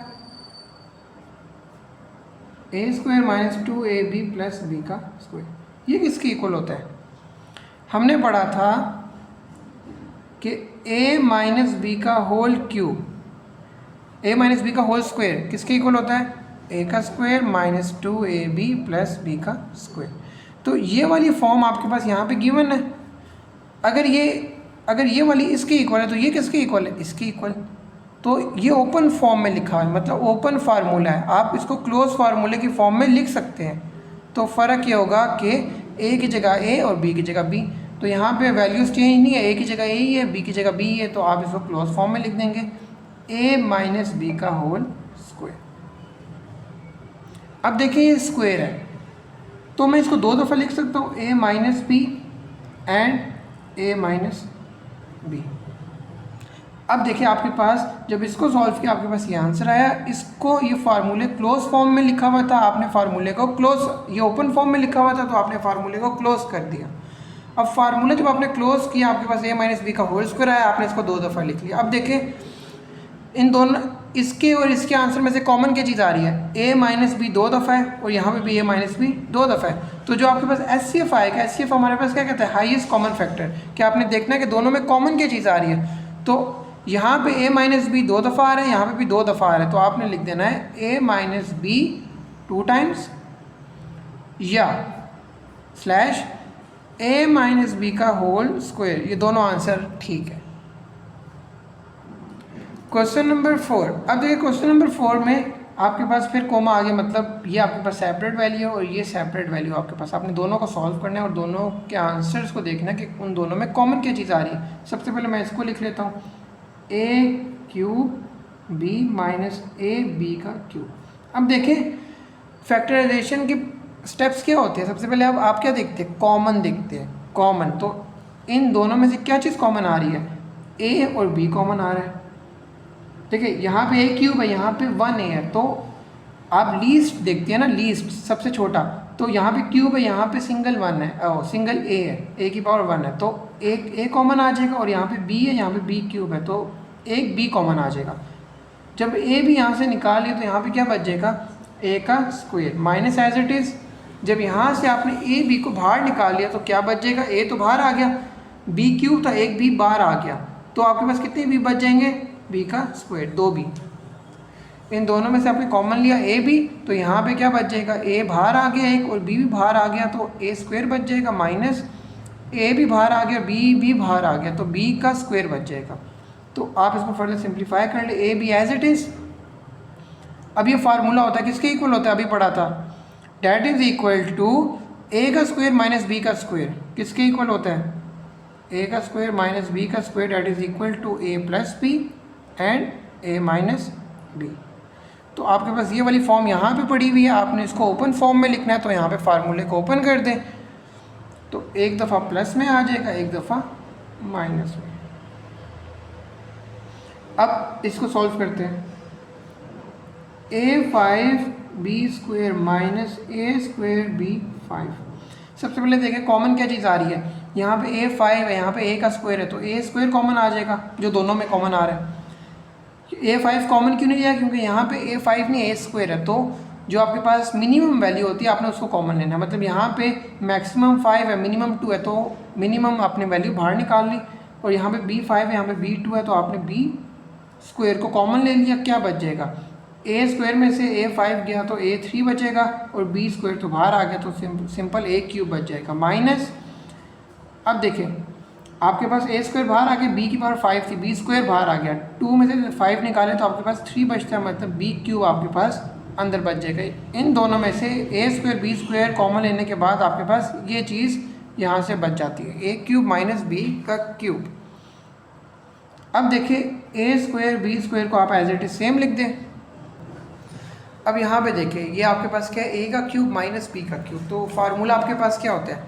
a square minus 2ab plus B का स्क्वायर। ये किसके इक्वल होता है, हमने पढ़ा था कि a माइनस बी का whole cube, a minus B का होल स्क्वायर किसके इक्वल होता है, a का square minus 2ab plus B का स्क्वायर। तो ये वाली फॉर्म आपके पास यहाँ पे गिवन है। अगर ये वाली इसके इक्वल है तो ये किसके इक्वल है, इसके इक्वल। तो ये ओपन फॉर्म में लिखा है, मतलब ओपन फार्मूला है। आप इसको क्लोज फार्मूले की फॉर्म में लिख सकते हैं। तो फ़र्क ये होगा कि ए की जगह ए और बी की जगह बी। तो यहाँ पे वैल्यूज़ चेंज नहीं है, ए की जगह ए ही है, बी की जगह बी है। तो आप इसको क्लोज फॉर्म में लिख देंगे, ए माइनस बी का होल स्क्वायर। अब देखिए ये स्क्वायर है तो मैं इसको 2 दफ़ा लिख सकता हूँ, a minus b and a minus b. अब देखिए आपके पास जब इसको सॉल्व किया आपके पास ये आंसर आया। इसको ये फार्मूले क्लोज फॉर्म में लिखा हुआ था, आपने फार्मूले को क्लोज, ये ओपन फॉर्म में लिखा हुआ था तो आपने फार्मूले को क्लोज कर दिया। अब फार्मूला जब आपने क्लोज किया आपके पास a माइनस बी का होल स्क्वायर आया, आपने इसको 2 दफ़ा लिख लिया। अब देखें इन दोनों, इसके और इसके आंसर में से कॉमन क्या चीज़ आ रही है, a माइनस बी 2 दफ़ा है और यहाँ पे भी a माइनस बी 2 दफ़ा है। तो जो आपके पास HCF आएगा, HCF हमारे पास क्या कहता है, हाईएस्ट कॉमन फैक्टर। कि आपने देखना है कि दोनों में कॉमन क्या चीज़ आ रही है। तो यहाँ पे a माइनस बी 2 दफ़ा आ रहा है, यहाँ पे भी 2 दफ़ा आ रहा है, तो आपने लिख देना है a माइनस बी 2 टाइम्स या स्लैश a माइनस बी का होल स्क्वायर। ये दोनों आंसर ठीक है। Question number 4। अब देखिए क्वेश्चन नंबर 4 में आपके पास फिर कोमा आ गया, मतलब ये आपके पास सेपरेट वैल्यू है और ये सेपरेट वैल्यू आपके पास। आपने दोनों को सॉल्व करना है और दोनों के आंसर्स को देखना है कि उन दोनों में कॉमन क्या चीज़ आ रही है। सबसे पहले मैं इसको लिख लेता हूँ, a cube b minus A B का क्यूब। अब देखें फैक्टराइजेशन के स्टेप्स क्या होते हैं। सबसे पहले अब आप क्या देखते हैं, कॉमन देखते हैं। कॉमन तो इन दोनों में से क्या चीज़ कॉमन आ रही है, a और b कॉमन आ रहा है। देखिए यहाँ पे a क्यूब है, यहाँ पे 1a है, तो आप लीस्ट देखते हैं ना, लीस्ट सबसे छोटा। तो यहाँ पे क्यूब है, यहाँ पे सिंगल 1 है, सिंगल a है, a की पावर 1 है, तो एक a कॉमन आ जाएगा। और यहाँ पे b है, यहाँ पे b क्यूब है, तो एक b कॉमन आ जाएगा। जब a भी यहाँ से निकाल लिया तो यहाँ पे क्या बच जाएगा, a का square minus as it is. जब यहाँ से आपने a b को बाहर निकाल लिया तो क्या बच जाएगा, a तो बाहर आ गया, b क्यूब था, एक b बाहर आ गया, तो आपके पास कितने b बच जाएंगे, b का स्क्वायर 2b। इन दोनों में से आपने कॉमन लिया a b, तो यहाँ पे क्या बच जाएगा, a बाहर आ गया एक और b भी बाहर आ गया, तो a स्क्वायर बच जाएगा माइनस a भी बाहर आ गया, b भी बाहर आ गया, तो b का स्क्वायर बच जाएगा। तो आप इसको फर्दर सिंप्लीफाई कर ले, a b as it is. अब ये फार्मूला होता है किसके इक्वल होता है, अभी पढ़ा था, that is equal to a का स्क्वायर माइनस b का स्क्वायर। किसके इक्वल होता है, a का स्क्वायर माइनस b का square, that is equal to a plus b and a minus b। तो आपके पास ये वाली फॉर्म यहाँ पे पड़ी हुई है, आपने इसको ओपन फॉर्म में लिखना है, तो यहाँ पे फार्मूले को ओपन कर दें तो एक दफ़ा प्लस में आ जाएगा, एक दफ़ा माइनस में। अब इसको सॉल्व करते हैं, a5b square minus a square b5। सबसे पहले देखें कॉमन क्या चीज़ आ रही है, यहाँ पे a5 है, यहाँ पे a का स्क्वायर है, तो a स्क्वायर कॉमन आ जाएगा जो दोनों में कॉमन आ रहा है। a5 कॉमन क्यों नहीं लिया, क्योंकि यहाँ पे a5 नहीं a स्क्वायर है, तो जो आपके पास मिनिमम वैल्यू होती है आपने उसको कॉमन लेना है। मतलब यहाँ पे मैक्सिमम 5 है, मिनिमम 2 है, तो मिनिमम आपने वैल्यू बाहर निकाल ली। और यहाँ पे b5 है, यहाँ पे b2 है, तो आपने b स्क्वायर को कॉमन ले लिया, क्या बच जाएगा, a स्क्वायर में से a5 गया तो a3 बचेगा और b स्क्वायर तो बाहर आ गया, तो सिंपल a क्यूब बच जाएगा माइनस। अब देखें आपके पास a स्क्वायर बाहर आ गया, b की पावर 5 थी, b स्क्वायर बाहर आ गया, 2 में से 5 निकाले तो आपके पास 3 बचता है, मतलब b क्यूब आपके पास अंदर बच जाएगा। इन दोनों में से a square b square common लेने के बाद आपके पास ये चीज़ यहाँ से बच जाती है, a क्यूब माइनस b का क्यूब। अब देखिए a स्क्वायर b स्क्वायर को आप एज इट इज सेम लिख दें। अब यहाँ पे देखिए ये आपके पास क्या है, a का क्यूब माइनस b का क्यूब, तो फार्मूला आपके पास क्या होता है,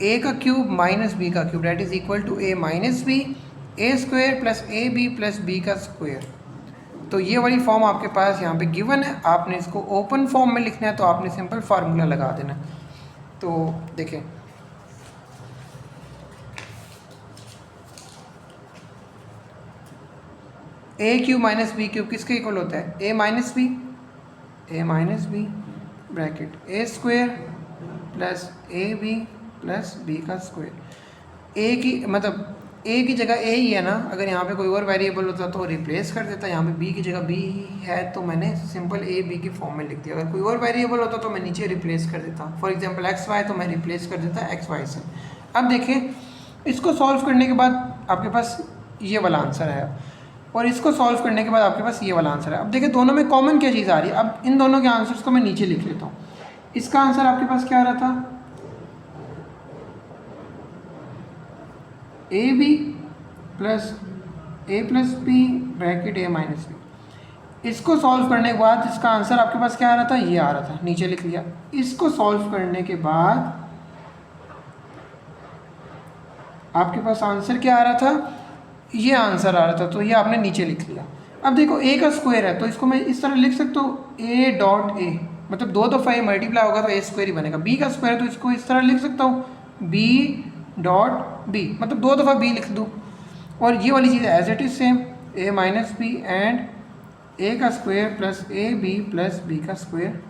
a का क्यूब माइनस b का cube, that is equal to a minus B, a square plus A B plus b का स्क्वायर। तो ये वाली फॉर्म आपके पास यहाँ पे गिवन है, आपने इसको ओपन फॉर्म में लिखना है, तो आपने सिंपल फार्मूला लगा देना। तो देखें a cube minus B cube किसके इक्वल होता है, a minus B bracket a square plus A B plus B का स्क्वायर। a की मतलब a की जगह a ही है ना, अगर यहाँ पे कोई और वेरिएबल होता तो रिप्लेस कर देता, यहाँ पे b की जगह b ही है तो मैंने सिंपल a b की फॉर्म में लिख दिया। अगर कोई और वेरिएबल होता तो मैं नीचे रिप्लेस कर देता, फॉर एग्जांपल एक्स वाई, तो मैं रिप्लेस कर देता एक्स वाई से। अब देखें इसको सॉल्व करने के बाद आपके पास ये वाला आंसर है, और इसको सॉल्व करने के बाद आपके पास ये वाला आंसर है। अब देखिए दोनों में कॉमन क्या चीज़ आ रही है, अब इन दोनों के आंसर्स को मैं नीचे लिख लेता हूँ। इसका आंसर आपके पास क्या आ रहा था, A B plus A plus B bracket A minus B. इसको सॉल्व करने के बाद इसका आंसर आपके पास क्या आ रहा था, ये आ रहा था, नीचे लिख लिया। इसको सॉल्व करने के बाद आपके पास आंसर क्या आ रहा था, ये आंसर आ रहा था, तो ये आपने नीचे लिख लिया। अब देखो ए का स्क्वायर है, तो इसको मैं इस तरह लिख सकता हूँ ए डॉट ए, मतलब दो दफ़ा ए मल्टीप्लाई होगा तो ए स्क्वायर ही बनेगा। बी का स्क्वायर है तो इसको इस तरह लिख सकता हूँ बी डॉट बी, मतलब दो दफ़ा बी लिख दूँ। और ये वाली चीज़ as it is same, a minus b and a का square plus A B plus B का स्क्वायर।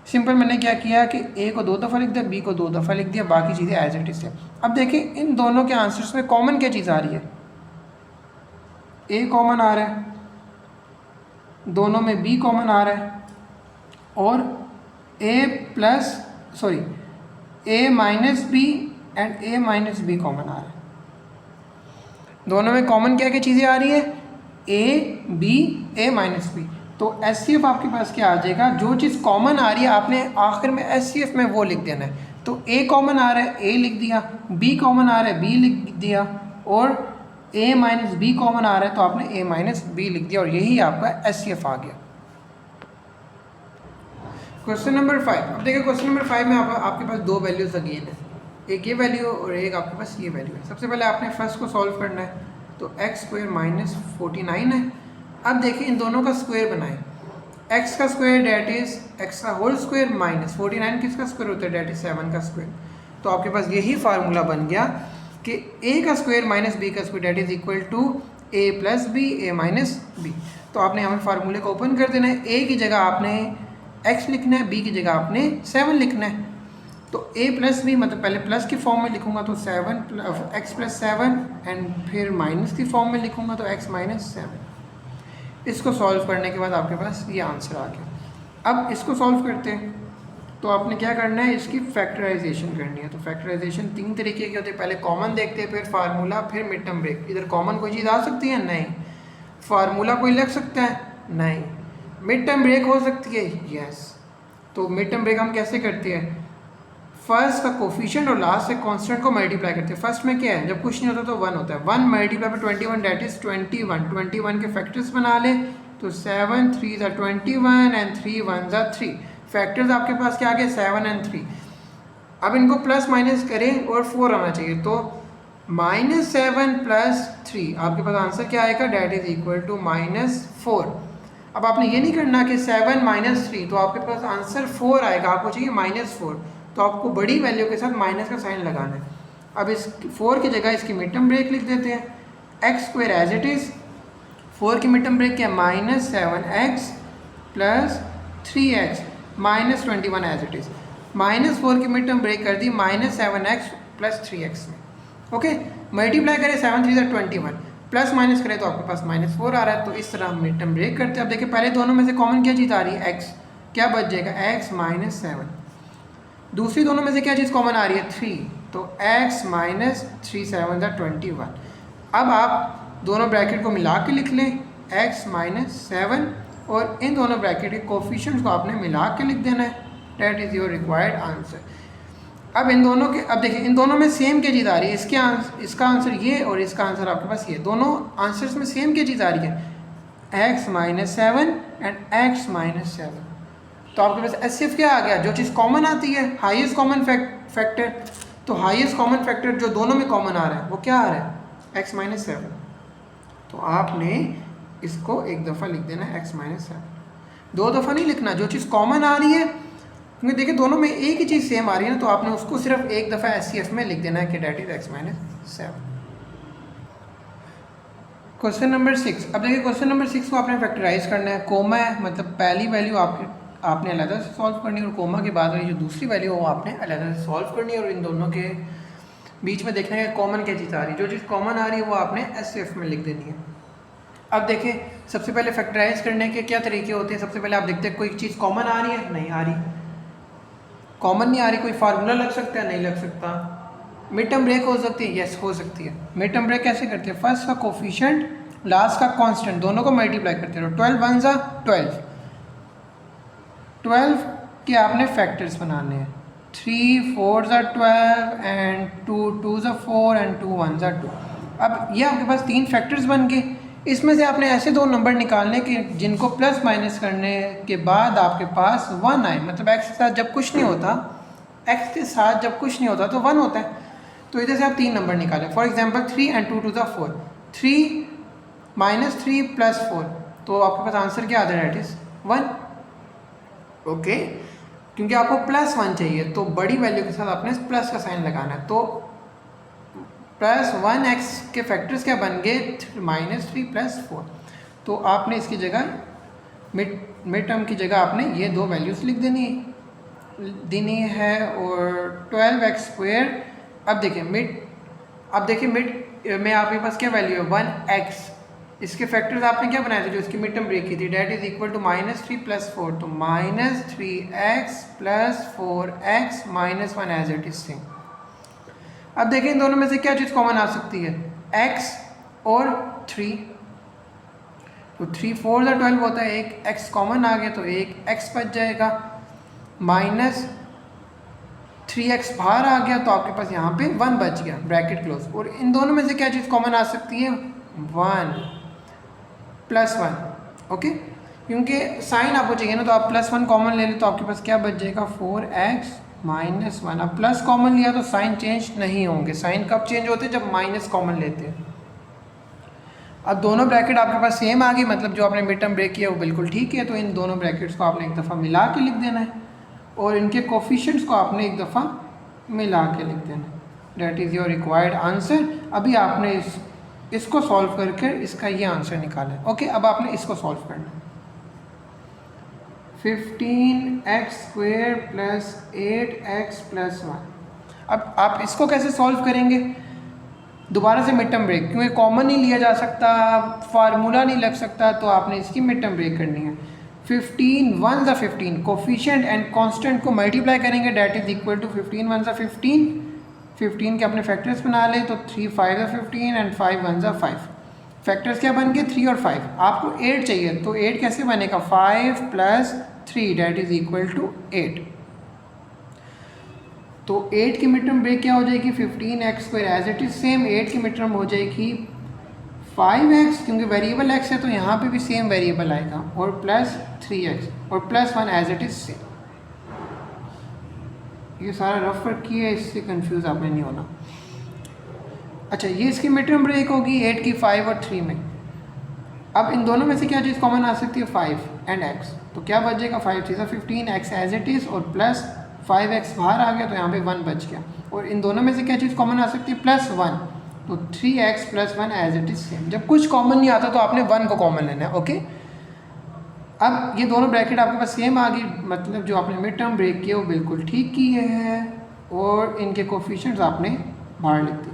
सिंपल मैंने क्या किया कि ए को दो दफ़ा लिख दिया, बी को दो दफ़ा लिख दिया, बाकी चीज़ें एज इट इज़ है। अब देखिए इन दोनों के आंसर्स में कॉमन क्या चीज़ आ रही है, ए कॉमन आ रहा है, दोनों में बी कॉमन आ रहा है, और a plus sorry a minus b and a minus b common आ रहा है। दोनों में कॉमन क्या क्या चीज़ें आ रही है, A B A minus B. तो एस सी एफ आपके पास क्या आ जाएगा, जो चीज़ कॉमन आ रही है आपने आखिर में एस सी एफ में वो लिख देना है। तो ए कॉमन आ रहा है, ए लिख दिया, बी कॉमन आ रहा है, बी लिख दिया, और ए माइनस बी कॉमन आ रहा है तो आपने ए माइनस बी लिख दिया, और यही आपका एस सी एफ आ गया। Question number 5। अब देखिए क्वेश्चन नंबर 5 में आपके पास दो वैल्यूज अगेन है, एक ये वैल्यू और एक आपके पास ये वैल्यू है। सबसे पहले आपने फर्स्ट को सॉल्व करना है, तो एक्स स्क्वायर माइनस 49 है। अब देखिए इन दोनों का स्क्वायर बनाएं, एक्स का स्क्वायर डैट इज एक्स का होल स्क्वायर माइनस 49 किसका स्क्वायर होता है, डैट इज 7 का स्क्वायर। तो आपके पास यही फार्मूला बन गया कि ए का स्क्वायर माइनस बी का square that is equal to A plus B A minus B. तो आपने हमें फार्मूले को ओपन कर देना है, ए की जगह आपने x लिखना है, b की जगह आपने 7 लिखना है। तो a प्लस बी मतलब पहले प्लस की फॉर्म में लिखूंगा तो 7 x प्लस 7 एंड फिर माइनस की फॉर्म में लिखूंगा तो x माइनस 7। इसको सॉल्व करने के बाद आपके पास ये आंसर आ गया। अब इसको सॉल्व करते हैं, तो आपने क्या करना है, इसकी फैक्टराइजेशन करनी है। तो फैक्टराइजेशन 3 तरीके की होती है, पहले कॉमन देखते हैं, फिर फार्मूला, फिर मिड टर्म ब्रेक। इधर कॉमन कोई चीज़ आ सकती है, नहीं। फार्मूला कोई लग सकता है, नहीं। मिड टर्म ब्रेक हो सकती है, यस। तो मिड टर्म ब्रेक हम कैसे करते हैं, फर्स्ट का कोफिशिएंट और लास्ट से कांस्टेंट को मल्टीप्लाई करते हैं। फर्स्ट में क्या है, जब कुछ नहीं होता तो 1 होता है, 1 मल्टीप्लाई बाय 21 दैट इज 21। 21 के फैक्टर्स बना ले, तो 7 3 ज़ा 21 एंड 3 1 ज़ा 3। फैक्टर्स आपके पास क्या आ गए, 7 एंड 3। अब इनको प्लस माइनस करें और 4 आना चाहिए, तो -7 प्लस 3 आपके पास आंसर क्या आएगा, डैट इज इक्वल टू -4। अब आपने ये नहीं करना कि 7 माइनस 3, तो आपके पास आंसर 4 आएगा, आपको चाहिए -4, तो आपको बड़ी वैल्यू के साथ माइनस का साइन लगाना है। अब इस 4 की जगह इसकी मिड टर्म ब्रेक लिख देते हैं, X square as it is, 4 की मिड टर्म ब्रेक क्या है, -7x plus 3x minus 21 as it is. -4 की मिड टर्म ब्रेक कर दी -7x प्लस 3x में, ओके। मल्टीप्लाई करें 7 3 ज़ा 21, प्लस माइनस करें तो आपके पास -4 आ रहा है। तो इस तरह हम मिड टर्म ब्रेक करते हैं। अब देखिए पहले दोनों में से कॉमन क्या चीज़ आ रही है, x, क्या बच जाएगा, x माइनस 7। दूसरी दोनों में से क्या चीज़ कॉमन आ रही है, 3, तो x माइनस 3 7 ज़ा 21। अब आप दोनों ब्रैकेट को मिला के लिख लें, x माइनस 7, और इन दोनों ब्रैकेट के कोफिशिएंट्स को आपने मिला के लिख देना है, that is your required answer. अब इन दोनों के, अब देखिए इन दोनों में सेम क्या चीज़ आ रही है, इसका आंसर ये और इसका आंसर आपके पास ये, दोनों आंसर्स में सेम क्या चीज़ आ रही है, x minus 7 and x minus 7। तो आपके पास एस क्या आ गया, जो चीज़ कॉमन आती है, हाईएस्ट कॉमन फैक्टर। तो हाईएस्ट कॉमन फैक्टर जो दोनों में कॉमन आ रहा है वो क्या आ रहा है, x माइनस 7। तो आपने इसको एक दफ़ा लिख देना है x माइनस 7, दो दफ़ा नहीं लिखना। जो चीज़ कॉमन आ रही है, क्योंकि देखिए दोनों में एक ही चीज़ सेम आ रही है ना, तो आपने उसको सिर्फ एक दफ़ा एस में लिख देना है कि that is x minus 7। Question number 6। अब देखिए क्वेश्चन नंबर 6 को आपने फैक्टराइज करना है। कोमा है, मतलब पहली वैल्यू आपने अलग से सॉल्व करनी है, और कोमा के बाद वाली जो दूसरी वैल्यू है वो आपने अलग से सॉल्व करनी है, और इन दोनों के बीच में देखना है कॉमन क्या चीज़ आ रही है। जो चीज़ कॉमन आ रही है वो आपने एस में लिख देनी है। अब देखिए सबसे पहले फैक्टराइज करने के क्या तरीके होते हैं। सबसे पहले आप देखते हैं कोई चीज़ कॉमन आ रही है, नहीं आ रही, कॉमन नहीं आ रही, कोई फार्मूला लग सकता है, नहीं लग सकता। मिड टर्म ब्रेक हो सकती है, यस हो सकती है। मिड टर्म ब्रेक कैसे करते हैं, फर्स्ट का कोफिशिएंट लास्ट का कांस्टेंट दोनों को मल्टीप्लाई करते रहो। 12 1 ज़ा 12, 12 के आपने फैक्टर्स बनाने हैं, 3 4 ज़ा 12 एंड 2 2 ज़ा 4 एंड 2 1 ज़ा 2। अब ये आपके पास 3 फैक्टर्स बन गए। इसमें से आपने ऐसे दो नंबर निकालने कि जिनको प्लस माइनस करने के बाद आपके पास 1 आए, मतलब x के साथ जब कुछ नहीं होता, x के साथ जब कुछ नहीं होता तो 1 होता है। तो इधर से आप 3 नंबर निकालें, फॉर एग्जांपल 3 एंड 2 2 ज़ा 4। 3 -3 + 4, तो आपके पास आंसर क्या आता है, डेट इज़ 1। ओके, क्योंकि आपको +1 चाहिए तो बड़ी वैल्यू के साथ आपने प्लस का साइन लगाना है। तो +1x के फैक्टर्स क्या बन गए, -3 + 4। तो आपने इसकी जगह मिड टर्म की जगह आपने ये दो वैल्यूज़ लिख देनी है और 12x²। अब देखिए मिड में आपके पास क्या वैल्यू है, 1x। इसके फैक्टर्स आपने क्या बनाए थे जो इसकी मिड टर्म ब्रेक की थी, डेट इज इक्वल टू -3 + 4, तो -3x + 4x -1 as it is same. अब देखिए इन दोनों में से क्या चीज़ कॉमन आ सकती है, x और 3, तो 3 4 12 होता है, एक x कॉमन आ गया तो एक x बच जाएगा, -3x बाहर आ गया तो आपके पास यहाँ पे 1 बच गया, ब्रैकेट क्लोज। और इन दोनों में से क्या चीज़ कॉमन आ सकती है, 1 + 1। ओके, क्योंकि साइन आपको चाहिए ना, तो आप +1 कॉमन ले लें तो आपके पास क्या बच जाएगा, 4x -1। अब प्लस कॉमन लिया तो साइन चेंज नहीं होंगे, साइन कब चेंज होते हैं, जब माइनस कॉमन लेते हैं। अब दोनों ब्रैकेट आपके पास सेम आ गई, मतलब जो आपने मिड टर्म ब्रेक किया वो बिल्कुल ठीक है। तो इन दोनों ब्रैकेट्स को आपने एक दफ़ा मिला के लिख देना है और इनके कोफिशिएंट्स को आपने एक दफ़ा मिला के लिख देना है। Date is your required answer. अभी आपने इसको सॉल्व करके इसका ये आंसर निकाला है। ओके, अब आपने इसको सॉल्व करना है। 15x² + 8x + 1। अब आप इसको कैसे सॉल्व करेंगे, दोबारा से मिड टर्म ब्रेक, क्योंकि कॉमन नहीं लिया जा सकता, फार्मूला नहीं लग सकता, तो आपने इसकी मिड टर्म ब्रेक करनी है। 15 1 ज़ा 15, कोफिशिएंट एंड कांस्टेंट को मल्टीप्लाई करेंगे, डेट इज इक्वल टू 15 1 ज़ा 15। 15 के अपने फैक्टर्स बना ले, तो 3 5 ज़ा 15 एंड 5 1 ज़ा 5। फैक्टर्स क्या बन गए, 3 और 5। आपको 8 चाहिए, तो 8 कैसे बनेगा, 5 + 3 डेट इज इक्वल टू 8। तो 8 की मिड टर्म ब्रेक क्या हो जाएगी, 15x² as it is same. 8 की मिड टर्म हो जाएगी 5x, क्योंकि वेरिएबल x है तो यहाँ पे भी सेम वेरिएबल आएगा, और +3x और +1 एज इट इज सेम। ये सारा रफ वर्क किया है, इससे कंफ्यूज आपने नहीं होना। अच्छा, ये इसकी मिड टर्म ब्रेक होगी 8 की 5 और 3 में। अब इन दोनों में से क्या चीज़ कॉमन आ सकती है, 5 एंड x, तो क्या बच जाएगा, 5 3 15 x एज इट इज़ और +5x बाहर आ गया तो यहाँ पे 1 बच गया। और इन दोनों में से क्या चीज़ कॉमन आ सकती है, +1, तो 3x + 1 as it is same. जब कुछ कॉमन नहीं आता तो आपने 1 को कॉमन लेना है। ओके, अब ये दोनों ब्रैकेट आपके पास सेम आ गई, मतलब जो आपने मिड टर्म ब्रेक किया वो बिल्कुल ठीक किए हैं, और इनके कोफिशिएंट्स आपने बाहर लिख दिए,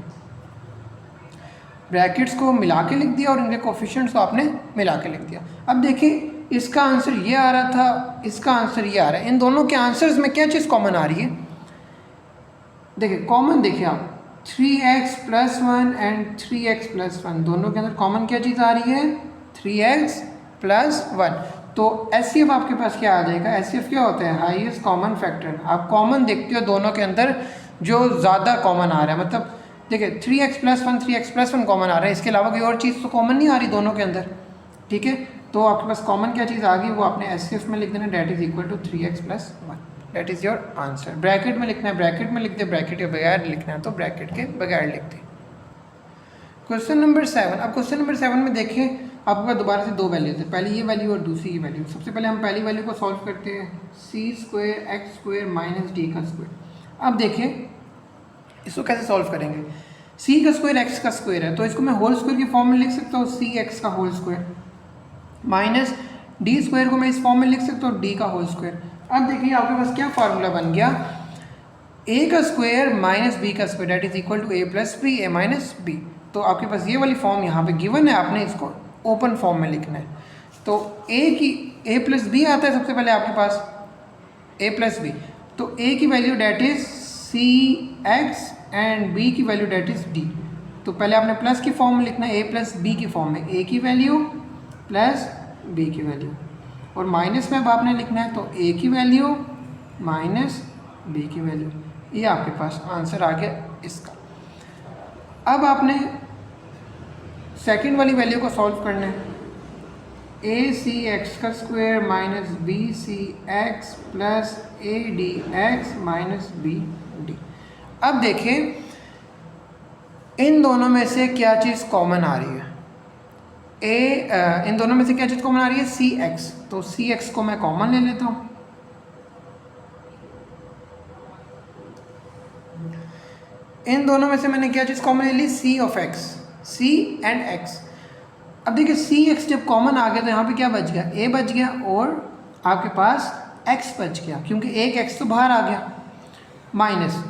ब्रैकेट्स को मिला के लिख दिया और इनके कोफिशिएंट्स को आपने मिला के लिख दिया। अब देखिए इसका आंसर ये आ रहा था, इसका आंसर ये आ रहा है, इन दोनों के आंसर्स में क्या चीज़ कॉमन आ रही है, देखिए कॉमन देखिए आप 3x + 1 एंड 3x + 1, दोनों के अंदर कॉमन क्या चीज़ आ रही है, 3x + 1। तो HCF आपके पास क्या आ जाएगा, HCF क्या होता है, हाईएस्ट कॉमन फैक्टर। आप कॉमन देखते हो दोनों के अंदर जो ज़्यादा कॉमन आ रहा है, मतलब देखिए 3x + 1 3x + 1 कॉमन आ रहा है, इसके अलावा कोई और चीज़ तो कॉमन नहीं आ रही दोनों के अंदर। ठीक है, तो आपके पास कॉमन क्या चीज़ आ गई वो आपने HCF में लिख देना, that is equal to 3x + 1। That is your answer. Bracket में लिखना है ब्रैकेट में लिख दे, ब्रैकेट के बगैर लिखना है तो ब्रैकेट के बगैर लिख दे। Question number 7। अब क्वेश्चन नंबर 7 में देखें आपके पास दोबारा से दो वैल्यूज है, पहली ये वैल्यू और दूसरी ये वैल्यू। सबसे पहले हम पहली वैल्यू को सॉल्व करते हैं, c² x² - d²। अब देखें इसको कैसे सॉल्व करेंगे, c² x² है तो इसको मैं होल स्क्वायर की फॉर्म में लिख सकता हूँ, cx का होल स्क्वायर, माइनस d² को मैं इस फॉर्म में लिख सकता हूँ, d का होल स्क्वायर। अब देखिए आपके पास क्या फार्मूला बन गया, a का स्क्वायर माइनस b का square that is equal to a + b a - b। तो आपके पास ये वाली फॉर्म यहाँ पे गिवन है, आपने इसको ओपन फॉर्म में लिखना है। तो a + b आता है सबसे पहले आपके पास a + b, तो a की value that is cx and b की वैल्यू डेट इज d। तो पहले आपने प्लस की फॉर्म में लिखना है, a + b की फॉर्म में, a की वैल्यू प्लस b की वैल्यू, और माइनस में अब आपने लिखना है तो a की वैल्यू माइनस b की वैल्यू। ये आपके पास आंसर आ गया इसका। अब आपने सेकंड वाली वैल्यू को सॉल्व करना है, acx² minus bcx plus adx minus bd। अब देखें इन दोनों में से क्या चीज़ कॉमन आ रही है, इन दोनों में से क्या चीज़ कॉमन आ रही है? सी एक्स। तो सी एक्स को मैं कॉमन ले लेता हूँ। इन दोनों में से मैंने क्या चीज़ कॉमन ले ली? C of x, c and x. अब देखिए सी एक्स जब कॉमन आ गया तो यहाँ पे क्या बच गया? ए बच गया और आपके पास एक्स बच गया, क्योंकि एक एक्स तो बाहर आ गया। माइनस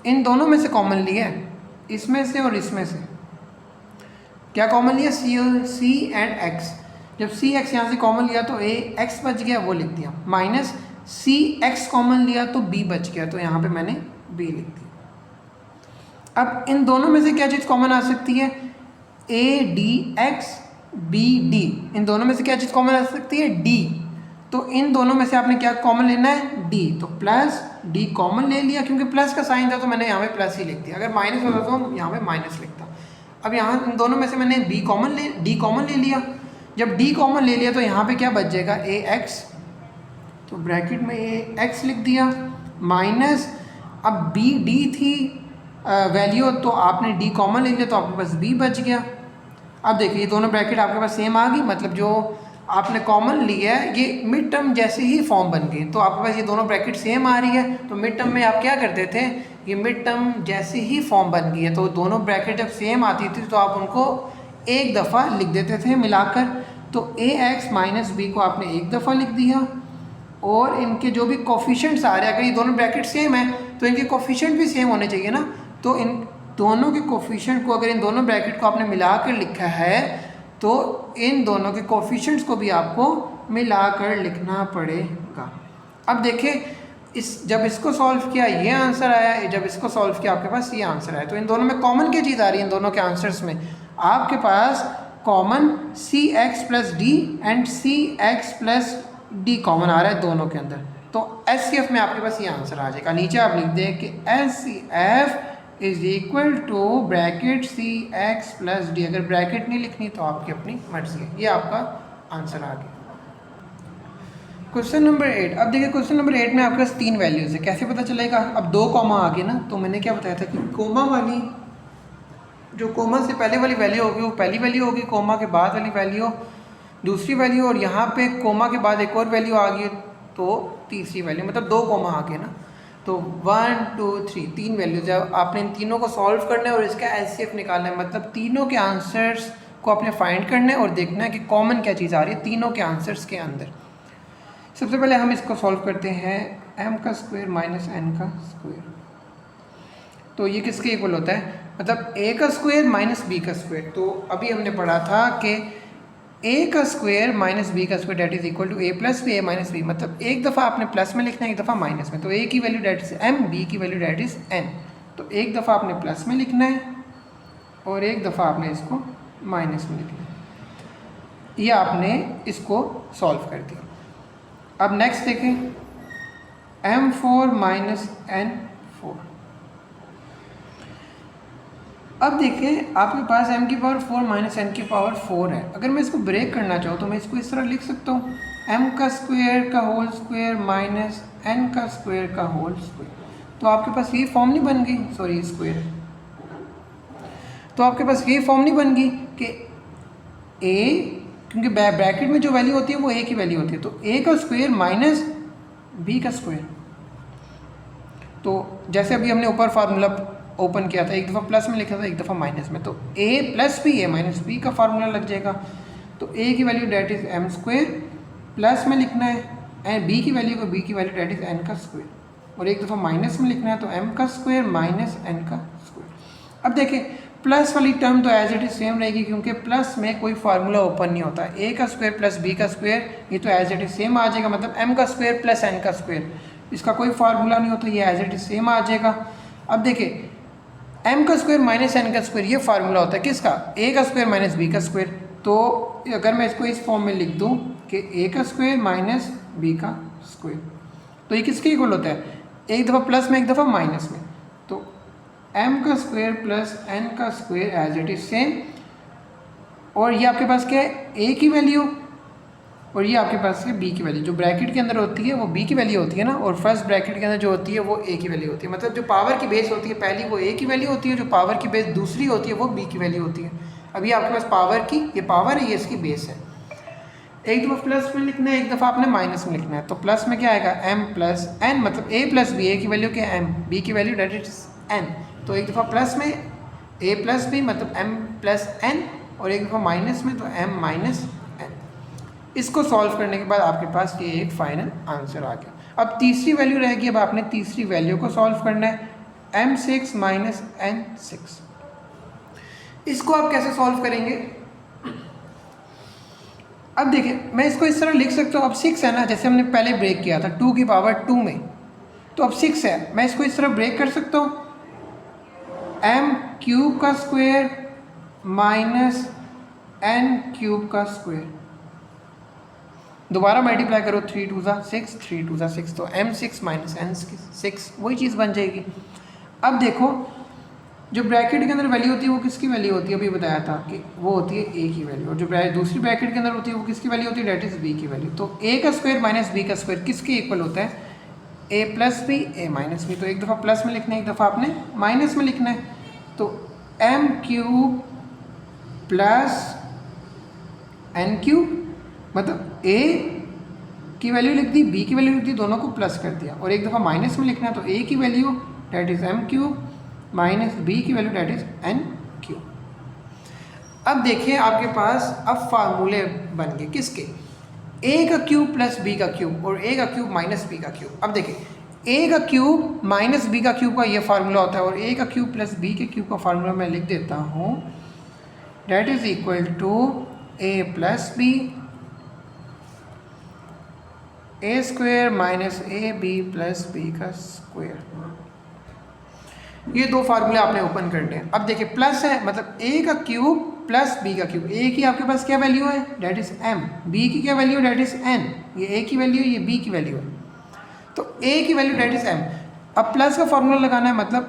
इन दोनों में से कॉमन लिया, इसमें से और इसमें से क्या कॉमन लिया? सी एंड एक्स। जब सी एक्स यहाँ से कॉमन लिया तो ए एक्स बच गया, वो लिख दिया। माइनस सी एक्स कॉमन लिया तो बी बच गया, तो यहाँ पे मैंने बी लिख दिया। अब इन दोनों में से क्या चीज़ कॉमन आ सकती है? A d x, b d. इन दोनों में से क्या चीज़ कॉमन आ सकती है? डी। तो इन दोनों में से आपने क्या कॉमन लेना है? डी। तो प्लस डी कॉमन ले लिया, क्योंकि प्लस का साइन था तो मैंने यहाँ पे प्लस ही लिख दिया। अगर माइनस होता तो यहाँ पे माइनस लिखता। अब यहाँ इन दोनों में से मैंने डी कॉमन ले लिया। जब डी कॉमन ले लिया तो यहाँ पे क्या बच जाएगा? ए एक्स। तो ब्रैकेट में ए एक्स लिख दिया। माइनस अब बी डी थी वैल्यू, तो आपने डी कॉमन ले लिया तो आपके पास बी बच गया। अब देखिए ये दोनों ब्रैकेट आपके पास सेम आ गई, मतलब जो आपने कॉमन लिया है ये मिड टर्म जैसे ही फॉर्म बन गए। तो आपके पास ये दोनों ब्रैकेट सेम आ रही है, तो मिड टर्म में आप क्या करते थे? ये मिड टर्म जैसे ही फॉर्म बन गई है, तो दोनों ब्रैकेट जब सेम आती थी तो आप उनको एक दफ़ा लिख देते थे मिलाकर। तो ए एक्स माइनस बी को आपने एक दफ़ा लिख दिया, और इनके जो भी कोफिशिएंट्स आ रहे हैं, अगर ये दोनों ब्रैकेट सेम है तो इनके कोफिशिएंट भी सेम होने चाहिए ना। तो इन दोनों के कोफिशिएंट को, अगर इन दोनों ब्रैकेट को आपने मिलाकर लिखा है तो इन दोनों के कोफिशिएंट्स को भी आपको मिलाकर लिखना पड़ेगा। अब देखिए जब इसको सॉल्व किया ये आंसर आया, जब इसको सॉल्व किया आपके पास ये आंसर आया। तो इन दोनों में कॉमन क्या चीज़ आ रही है? इन दोनों के आंसर्स में आपके पास common c x plus d and c x plus d common आ रहा है दोनों के अंदर। तो एस सी एफ में आपके पास ये आंसर आ जाएगा। नीचे आप लिख दें कि S C F is equal to bracket C x plus D. अगर ब्रैकेट नहीं लिखनी तो आपकी अपनी मर्जी है। ये आपका आंसर आ गया। Question number 8। अब देखिए क्वेश्चन नंबर 8 में आपके पास 3 वैल्यूज़ है, कैसे पता चलेगा? अब 2 कॉमा आ गए ना, तो मैंने क्या बताया था कि कोमा वाली, जो कोमा से पहले वाली वैल्यू होगी वो पहली वैल्यू होगी, कोमा के बाद वाली वैल्यू दूसरी वैल्यू, और यहाँ पे कोमा के बाद एक और वैल्यू आ गई तो तीसरी वैल्यू, मतलब 2 कोमा आ गए ना। तो 1 2 3 3 वैल्यूज है। आपने इन तीनों को सॉल्व करना है और इसका एचसीएफ निकालना है, मतलब तीनों के आंसर्स को आपने फाइंड करना है और देखना है कि कॉमन क्या चीज़ आ रही है तीनों के आंसर्स के अंदर। सबसे पहले हम इसको सॉल्व करते हैं, m का स्क्वायर माइनस n का स्क्वायर। तो ये किसके इक्वल होता है? मतलब a का स्क्वायर माइनस b का स्क्वायर। तो अभी हमने पढ़ा था कि a का स्क्वायर माइनस b का square that is equal to a plus B, a minus B. मतलब एक दफ़ा आपने प्लस में लिखना है, एक दफ़ा माइनस में। तो a की value that is m, b की वैल्यू डेट इज n। तो एक दफ़ा आपने प्लस में लिखना है और एक दफ़ा आपने इसको माइनस में लिखना है। ये आपने इसको सॉल्व कर दिया। अब नेक्स्ट देखें, m4 माइनस n4। अब देखें आपके पास m की पावर 4 माइनस n की पावर 4 है। अगर मैं इसको ब्रेक करना चाहूँ तो मैं इसको इस तरह लिख सकता हूँ, m का स्क्वायर का होल स्क्वायर माइनस n का स्क्वायर का होल स्क्वायर। तो आपके पास ये फॉर्म नहीं बन गई, सॉरी स्क्वायर, तो आपके पास ये फॉर्म नहीं बन गई कि a, क्योंकि ब्रैकेट में जो वैल्यू होती है वो a की वैल्यू होती है। तो a का स्क्वायर माइनस b का स्क्वायर। तो जैसे अभी हमने ऊपर फार्मूला ओपन किया था, एक दफ़ा प्लस में लिखा था, एक दफ़ा माइनस में। तो a plus B, a minus B का फार्मूला लग जाएगा। तो a की value that is m square, plus में लिखना है एंड b की वैल्यू को b की वैल्यू डेट इज़ n का स्क्वायर, और एक दफ़ा माइनस में लिखना है तो m का स्क्वायर माइनस n का स्क्वायर। अब देखें प्लस वाली टर्म तो एज इट इज सेम रहेगी, क्योंकि प्लस में कोई फार्मूला ओपन नहीं होता। a का स्क्वायर प्लस b का स्क्वायर, ये तो एज इट इज सेम आ जाएगा। मतलब m का स्क्वायर प्लस n का स्क्वायर, इसका कोई फार्मूला नहीं होता, ये एज इट इज सेम आ जाएगा। अब देखिए m का स्क्वायर माइनस n का स्क्वायर, ये फार्मूला होता है किसका? a का स्क्वायर माइनस b का स्क्वायर। तो अगर मैं इसको इस फॉर्म में लिख दूँ कि a का स्क्वायर माइनस b का स्क्वायर, तो ये किसके इक्वल होता है? एक दफ़ा प्लस में, एक दफ़ा माइनस में। तो m का स्क्वायर प्लस n का square as it is same, और ये आपके पास क्या है? a की वैल्यू, और ये आपके पास है b की वैल्यू। जो ब्रैकेट के अंदर होती है वो b की वैल्यू होती है ना, और फर्स्ट ब्रैकेट के अंदर जो होती है वो a की वैल्यू होती है। मतलब जो पावर की बेस होती है पहली वो a की वैल्यू होती है, जो पावर की बेस दूसरी होती है वो b की वैल्यू होती है। अभी आपके पास पावर की ये पावर है, ये इसकी बेस है। एक दफ़ा प्लस में लिखना है, एक दफ़ा आपने माइनस में लिखना है। तो प्लस में क्या आएगा m प्लस n, मतलब a प्लस b, a की वैल्यू क्या है m, b की वैल्यू डेट इज n। तो एक दफ़ा प्लस में a प्लस b मतलब m प्लस n, और एक दफ़ा माइनस में तो m माइनस n। इसको सॉल्व करने के बाद आपके पास ये एक फाइनल आंसर आ गया। अब तीसरी वैल्यू रहेगी, अब आपने तीसरी वैल्यू को सॉल्व करना है, m6 माइनस n6। इसको आप कैसे सॉल्व करेंगे? अब देखिए मैं इसको इस तरह लिख सकता हूँ, अब 6 है ना, जैसे हमने पहले ब्रेक किया था 2 की पावर 2 में, तो अब 6 है, मैं इसको इस तरह ब्रेक कर सकता हूँ, m क्यूब का स्क्वायर माइनस n क्यूब का स्क्वायर, दोबारा मल्टीप्लाई करो, 3 2 ज़ा 6, 3 2 ज़ा 6, तो m6 माइनस n6 वही चीज़ बन जाएगी। अब देखो जो ब्रैकेट के अंदर वैल्यू होती है वो किसकी वैल्यू होती है, अभी बताया था कि वो होती है a की वैल्यू, और जो दूसरी ब्रैकेट के अंदर होती है वो किसकी वैल्यू होती है, डेट इज़ b की वैल्यू। तो a का स्क्वायर माइनस b का स्क्वायर किसके इक्वल होता है, a plus b a minus b। तो एक दफ़ा प्लस में लिखना है, एक दफ़ा आपने माइनस में लिखना है। तो m cube plus n cube, मतलब a की वैल्यू लिख दी, b की वैल्यू लिख दी, दोनों को प्लस कर दिया, और एक दफ़ा माइनस में लिखना है, तो a की value that is m cube minus b की value that is n cube. अब देखिए आपके पास अब फार्मूले बन गए किसके, a का क्यूब प्लस b का क्यूब और a का क्यूब माइनस b का क्यूब। अब देखिए a का क्यूब माइनस b का क्यूब का ये फार्मूला होता है, और a का क्यूब प्लस b के क्यूब का फार्मूला मैं लिख देता हूँ, that is equal to a plus b a square minus A B plus b का स्क्वायर। ये दो फार्मूले आपने ओपन करने हैं। अब देखिए प्लस है मतलब a का क्यूब प्लस b का क्यूब, a की आपके पास क्या वैल्यू है, डेट इज m, b की क्या वैल्यू, डेट इज n, ये a की वैल्यू ये b की वैल्यू है, तो a की वैल्यू डेट इज m। अब प्लस का फार्मूला लगाना है, मतलब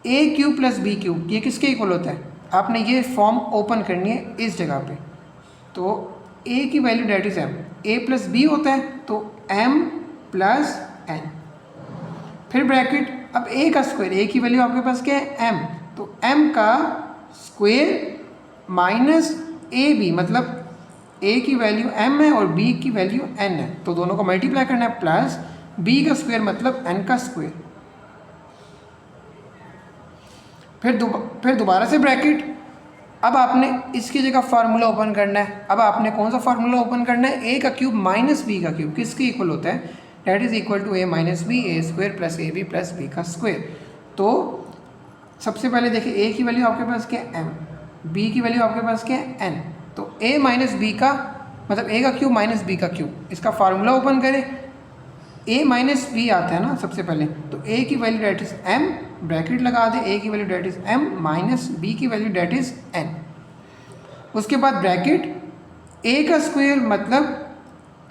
a cube plus b cube ये किसके इक्वल होता है, आपने ये फॉर्म ओपन करनी है इस जगह पे। तो a की value that is m, a plus b होता है तो m प्लस n, फिर ब्रैकेट, अब a का स्क्वायर, a की वैल्यू आपके पास क्या है m, तो m का स्क्वायर माइनस ए बी, मतलब a की वैल्यू m है और b की वैल्यू n है, तो दोनों को मल्टीप्लाई करना है, प्लस b का स्क्वायर मतलब n का स्क्वायर, फिर दोबारा से ब्रैकेट। अब आपने इसकी जगह फार्मूला ओपन करना है, अब आपने कौन सा फार्मूला ओपन करना है, a का क्यूब माइनस b का क्यूब किसके इक्वल होता है, that is equal to a minus B A square plus A B plus B का स्क्वायर। तो सबसे पहले देखिए a की वैल्यू आपके पास क्या है m, b की वैल्यू आपके पास क्या है n, तो a माइनस बी का मतलब a का क्यूब माइनस b का क्यूब, इसका फार्मूला ओपन करें, a माइनस बी आता है ना सबसे पहले, तो a की value that is m, bracket लगा दे, a की value that is m minus b की वैल्यू डेट इज n, उसके बाद ब्रैकेट a का स्क्वायर मतलब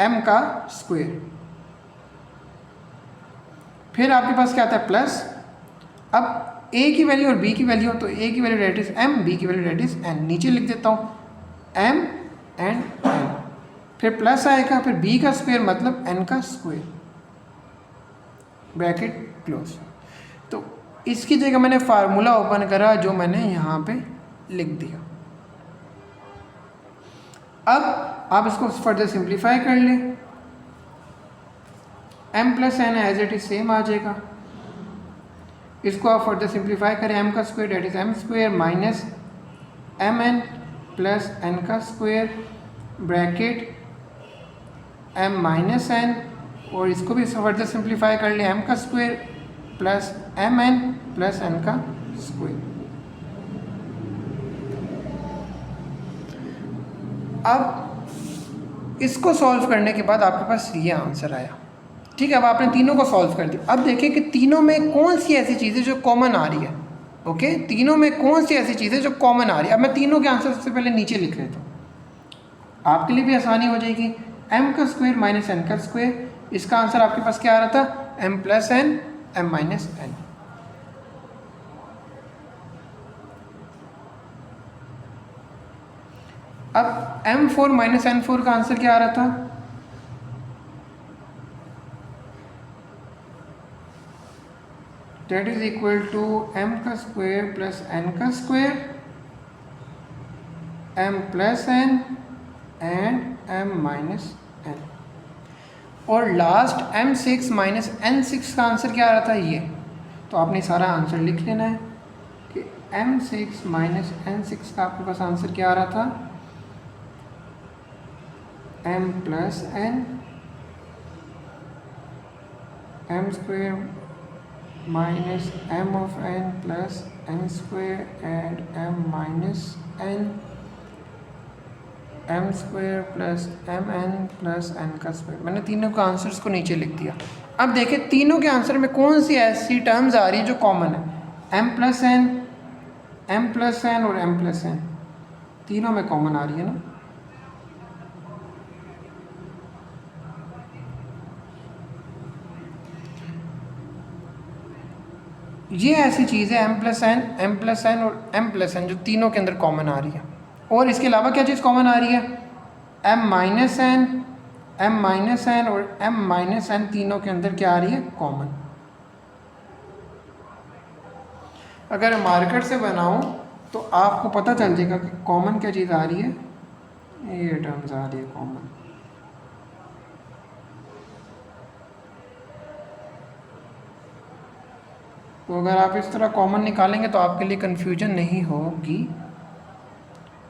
m का स्क्वायर, फिर आपके पास क्या आता है प्लस, अब a की वैल्यू और b की वैल्यू, तो a की value that is m, b की वैल्यू डेट इज n, नीचे लिख देता हूँ m एंड n, फिर प्लस आएगा, फिर b का स्क्वायर मतलब n का स्क्वायर, ब्रैकेट क्लोज। तो इसकी जगह मैंने फार्मूला ओपन करा जो मैंने यहाँ पे लिख दिया। अब आप इसको फर्दर सिंप्लीफाई कर लें, m plus n as it is same आ जाएगा, इसको आप फर्दर सिंप्लीफाई करें, m का square that is m square minus M N plus n का square, bracket m minus n, और इसको भी फर्दर सिंप्लीफाई कर ले, m का square plus M N plus n का स्क्वायर। अब इसको सॉल्व करने के बाद आपके पास ये आंसर आया, ठीक है। अब आपने तीनों को सॉल्व कर दिया। अब देखिए कि तीनों में कौन सी ऐसी चीज़ें जो कॉमन आ रही है, ओके, तीनों में कौन सी ऐसी चीज़ें जो कॉमन आ रही है। अब मैं तीनों के आंसर सबसे पहले नीचे लिख लेता हूँ, आपके लिए भी आसानी हो जाएगी। m का स्क्वायर माइनस n का स्क्वायर, इसका आंसर आपके पास क्या आ रहा था, m plus n m minus n। अब m4 माइनस n4 का आंसर क्या आ रहा था, that is equal to m का स्क्वायर प्लस n का square m plus n and m minus n। और लास्ट m6 माइनस n6 का आंसर क्या आ रहा था ये, तो आपने सारा आंसर लिख लेना है कि m6 माइनस n6 का आपके पास आंसर क्या आ रहा था, m plus n m square minus m of n plus n square and m minus n m square plus m n plus n का स्क्वेयर। मैंने तीनों के आंसर्स को नीचे लिख दिया। अब देखिए तीनों के आंसर में कौन सी ऐसी टर्म्स आ रही है जो कॉमन है, m plus n, m plus n और m प्लस n, तीनों में कॉमन आ रही है ना। ये ऐसी चीज़ है m प्लस n और m प्लस n जो तीनों के अंदर कॉमन आ रही है। और इसके अलावा क्या चीज़ कॉमन आ रही है, m माइनस n और m माइनस n तीनों के अंदर क्या आ रही है, कॉमन। अगर मार्कर से बनाऊं तो आपको पता चल जाएगा कि कॉमन क्या चीज़ आ रही है, ये टर्म्स आ रही है कॉमन। तो अगर आप इस तरह कॉमन निकालेंगे तो आपके लिए कन्फ्यूजन नहीं होगी।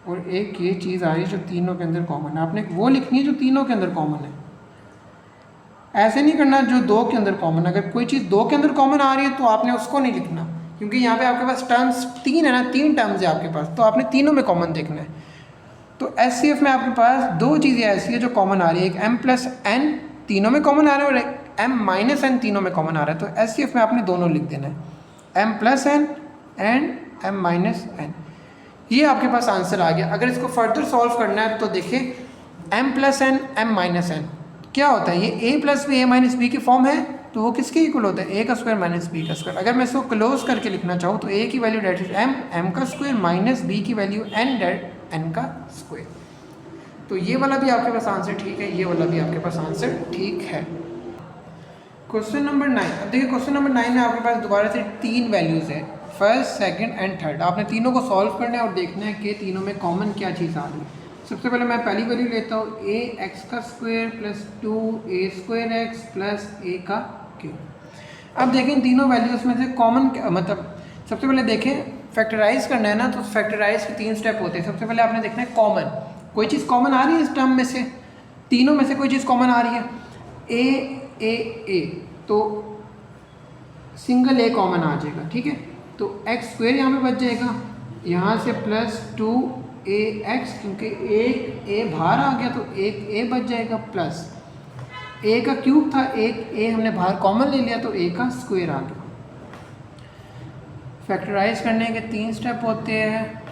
और एक ये चीज़ आ रही है जो तीनों के अंदर कॉमन है, आपने वो लिखनी है जो तीनों के अंदर कॉमन है, ऐसे नहीं करना जो दो के अंदर कॉमन। अगर कोई चीज़ दो के अंदर कॉमन आ रही है तो आपने उसको नहीं लिखना, क्योंकि यहाँ पे आपके पास टर्म्स तीन है ना, तीन टर्म्स है आपके पास, तो आपने तीनों में कॉमन देखना है। तो एचसीएफ में आपके पास दो चीज़ें ऐसी है जो कॉमन आ रही है, एक m प्लस n तीनों में कॉमन आ रहा है और एक m माइनस n तीनों में कॉमन आ रहा है। तो एचसीएफ में आपने दोनों लिख देना है, m plus n and m minus n। ये आपके पास आंसर आ गया। अगर इसको फर्दर सॉल्व करना है तो देखिए m plus n m minus n क्या होता है, ये a plus B a minus B की फॉर्म है, तो वो किसके इक्वल होता है, a का स्क्वायर माइनस b का स्क्वायर। अगर मैं इसको क्लोज करके लिखना चाहूँ तो a की वैल्यू डेट इज m का स्क्वायर माइनस b की वैल्यू n डेट n का स्क्वायर। तो ये वाला भी आपके पास आंसर ठीक है, ये वाला भी आपके पास आंसर ठीक है। Question number 9। अब देखिए क्वेश्चन नंबर 9 में आपके पास दोबारा से तीन वैल्यूज़ है, फर्स्ट सेकंड एंड थर्ड। आपने तीनों को सॉल्व करना है और देखना है कि तीनों में कॉमन क्या चीज़ आ रही है। सबसे पहले मैं पहली वैल्यू लेता हूँ a x का square plus 2a square x plus a का क्यूब। अब देखें इन तीनों वैल्यूज़ में से कॉमन मतलब सबसे पहले देखें फैक्टराइज करना है ना, तो फैक्टराइज के तीन स्टेप होते हैं। सबसे पहले आपने देखना है कॉमन, कोई चीज़ कॉमन आ रही है इस टर्म में से, तीनों में से कोई चीज़ कॉमन आ रही है, a तो सिंगल a कॉमन आ जाएगा, ठीक है। तो x स्क्वायर यहाँ पे बच जाएगा, यहाँ से प्लस 2ax, क्योंकि एक a बाहर आ गया तो एक a बच जाएगा, प्लस a का क्यूब था, एक a हमने बाहर कॉमन ले लिया तो a का स्क्वायर आ गया। फैक्टराइज करने के तीन स्टेप होते हैं,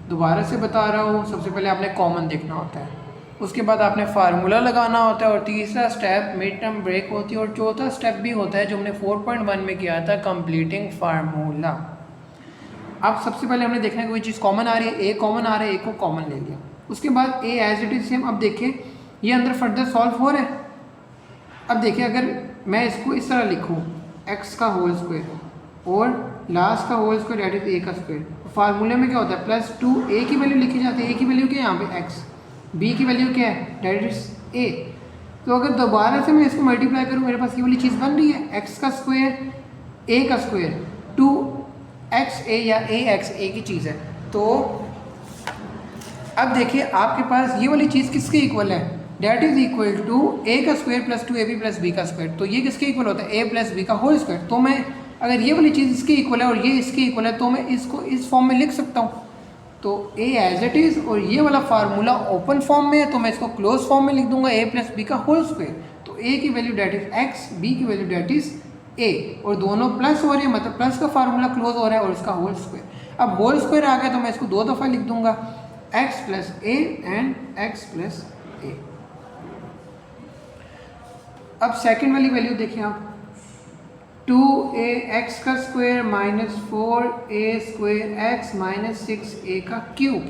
दोबारा से बता रहा हूँ। सबसे पहले आपने कॉमन देखना होता है, उसके बाद आपने फार्मूला लगाना होता है, और तीसरा स्टेप मिड टर्म ब्रेक होती है, और चौथा स्टेप भी होता है जो हमने 4.1 में किया था, कंप्लीटिंग फार्मूला। अब सबसे पहले हमने देखना है कोई चीज़ कॉमन आ रही है, ए कॉमन आ रहा है, ए को कॉमन ले लिया, उसके बाद ए एज इट इज सेम। अब देखिए ये अंदर फर्दर सॉल्व हो रहा है। अब देखिए अगर मैं इसको इस तरह लिखूँ, एक्स का होल स्क्वायर और लास्ट का whole square that is A का स्क्वायर, फार्मूले में क्या होता है, प्लस 2a की वैल्यू लिखी जाती है, ए की वैल्यू क्या है यहाँ पे x, b की वैल्यू क्या है डेट इज a। तो अगर दोबारा से मैं इसको मल्टीप्लाई करूँ, मेरे पास ये वाली चीज़ बन रही है, x का स्क्वायर a का स्क्वायर 2xa या ax a की चीज़ है। तो अब देखिए आपके पास ये वाली चीज़ किसके इक्वल है, that is equal to a का square plus 2ab plus b का स्क्वायर। तो ये किसके इक्वल होता है, a प्लस b का होल स्क्वायर। तो मैं अगर ये वाली चीज़ इसके इक्वल है और ये इसके इक्वल है तो मैं इसको इस फॉर्म में लिख सकता हूँ। तो a एज इट इज़, और ये वाला फार्मूला ओपन फॉर्म में है तो मैं इसको क्लोज फॉर्म में लिख दूंगा, a प्लस बी का होल स्क्वायर। तो a की value that is x, b की वैल्यू डेट इज a, और दोनों प्लस हो रहे हैं, मतलब प्लस का फार्मूला क्लोज हो रहा है और इसका होल स्क्वायर। अब होल स्क्वायर आ गया तो मैं इसको दो दफ़ा लिख दूंगा, x plus a and x plus a। अब सेकेंड वाली वैल्यू देखिए आप, 2ax का square minus 4a square x minus 6a का क्यूब।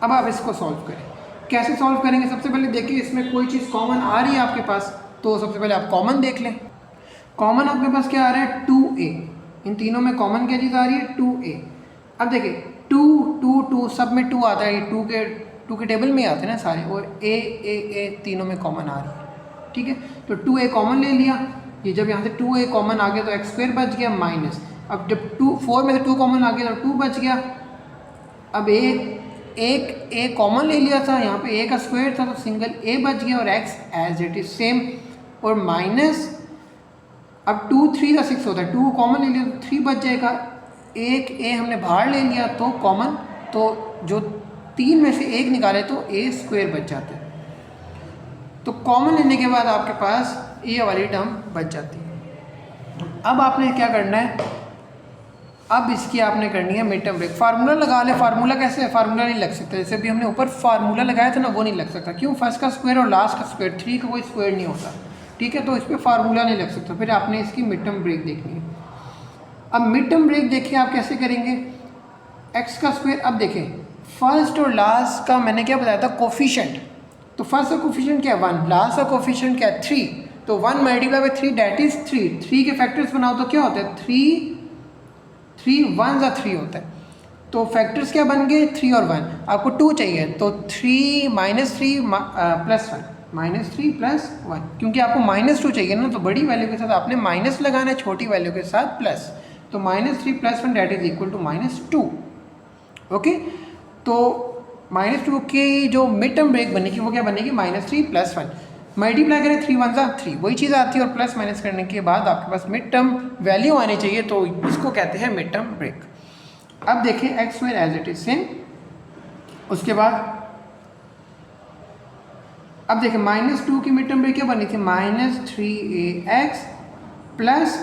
अब आप इसको सॉल्व करें, कैसे सॉल्व करेंगे, सबसे पहले देखिए इसमें कोई चीज़ कॉमन आ रही है आपके पास, तो सबसे पहले आप कॉमन देख लें। कॉमन आपके पास क्या आ रहा है, 2a, इन तीनों में कॉमन क्या चीज़ आ रही है, 2a। अब देखिए 2 टू सब में टू आता है, ये टू के टेबल में आते हैं ना सारे, और ए तीनों में कॉमन आ रही है, ठीक है। तो 2a कॉमन ले लिया, ये जब यहाँ से 2a कॉमन आ गया तो एक्स स्क्वायर बच गया माइनस, अब जब 4 में से 2 कॉमन आ गया तो 2 बच गया। अब एक a कॉमन ले लिया था, यहाँ पे a का स्क्वायर था तो सिंगल a बच गया और x as it is same, और माइनस अब 2 3 का 6 होता है, 2 कॉमन ले लिया तो 3 बच जाएगा, एक a हमने बाहर ले लिया तो कॉमन, तो जो 3 में से 1 निकाले तो a स्क्वायर बच जाता है। तो कॉमन लेने के बाद आपके पास ये वाली टर्म बच जाती है। अब आपने क्या करना है, अब इसकी आपने करनी है मिड टर्म ब्रेक। फार्मूला लगा ले, फार्मूला कैसे है, फार्मूला नहीं लग सकता, जैसे भी हमने ऊपर फार्मूला लगाया था ना वो नहीं लग सकता, क्यों, फर्स्ट का स्क्वायर और लास्ट का स्क्वायर, 3 का कोई स्क्वायर नहीं होता, ठीक है, तो इस पर फार्मूला नहीं लग सकता। फिर आपने इसकी मिड टर्म ब्रेक देखनी है। अब मिड टर्म ब्रेक देखिए आप कैसे करेंगे, एक्स का स्क्वायर, अब देखें फर्स्ट और लास्ट का मैंने क्या बताया था कोफिशिएंट, तो फर्स्ट का कोफिशिएंट क्या है 1, लास्ट का कोफिशिएंट क्या है 3, तो 1 मल्टीप्लाई बाय 3 दैट इज 3, 3 के फैक्टर्स बनाओ तो क्या होता है 3 1 ज़ा 3 होता है, तो फैक्टर्स क्या बन गए 3 और 1, आपको 2 चाहिए तो 3 -3 प्लस 1, -3 प्लस 1, क्योंकि आपको -2 चाहिए ना, तो बड़ी वैल्यू के साथ आपने माइनस लगाना है, छोटी वैल्यू के साथ प्लस, तो -3 plus 1 that is equal to -2, okay. तो -2 की जो मिड टर्म ब्रेक बनेगी वो क्या बनेगी -3 प्लस 1, मल्टीप्लाई करें 3 1 ज़ा 3, वही चीज़ आती है, और प्लस माइनस करने के बाद आपके पास मिड टर्म वैल्यू आनी चाहिए, तो इसको कहते हैं मिड टर्म ब्रेक। अब देखें X square as it is same, उसके बाद अब देखें -2 की मिड टर्म ब्रेक क्या बनी थी -3ax प्लस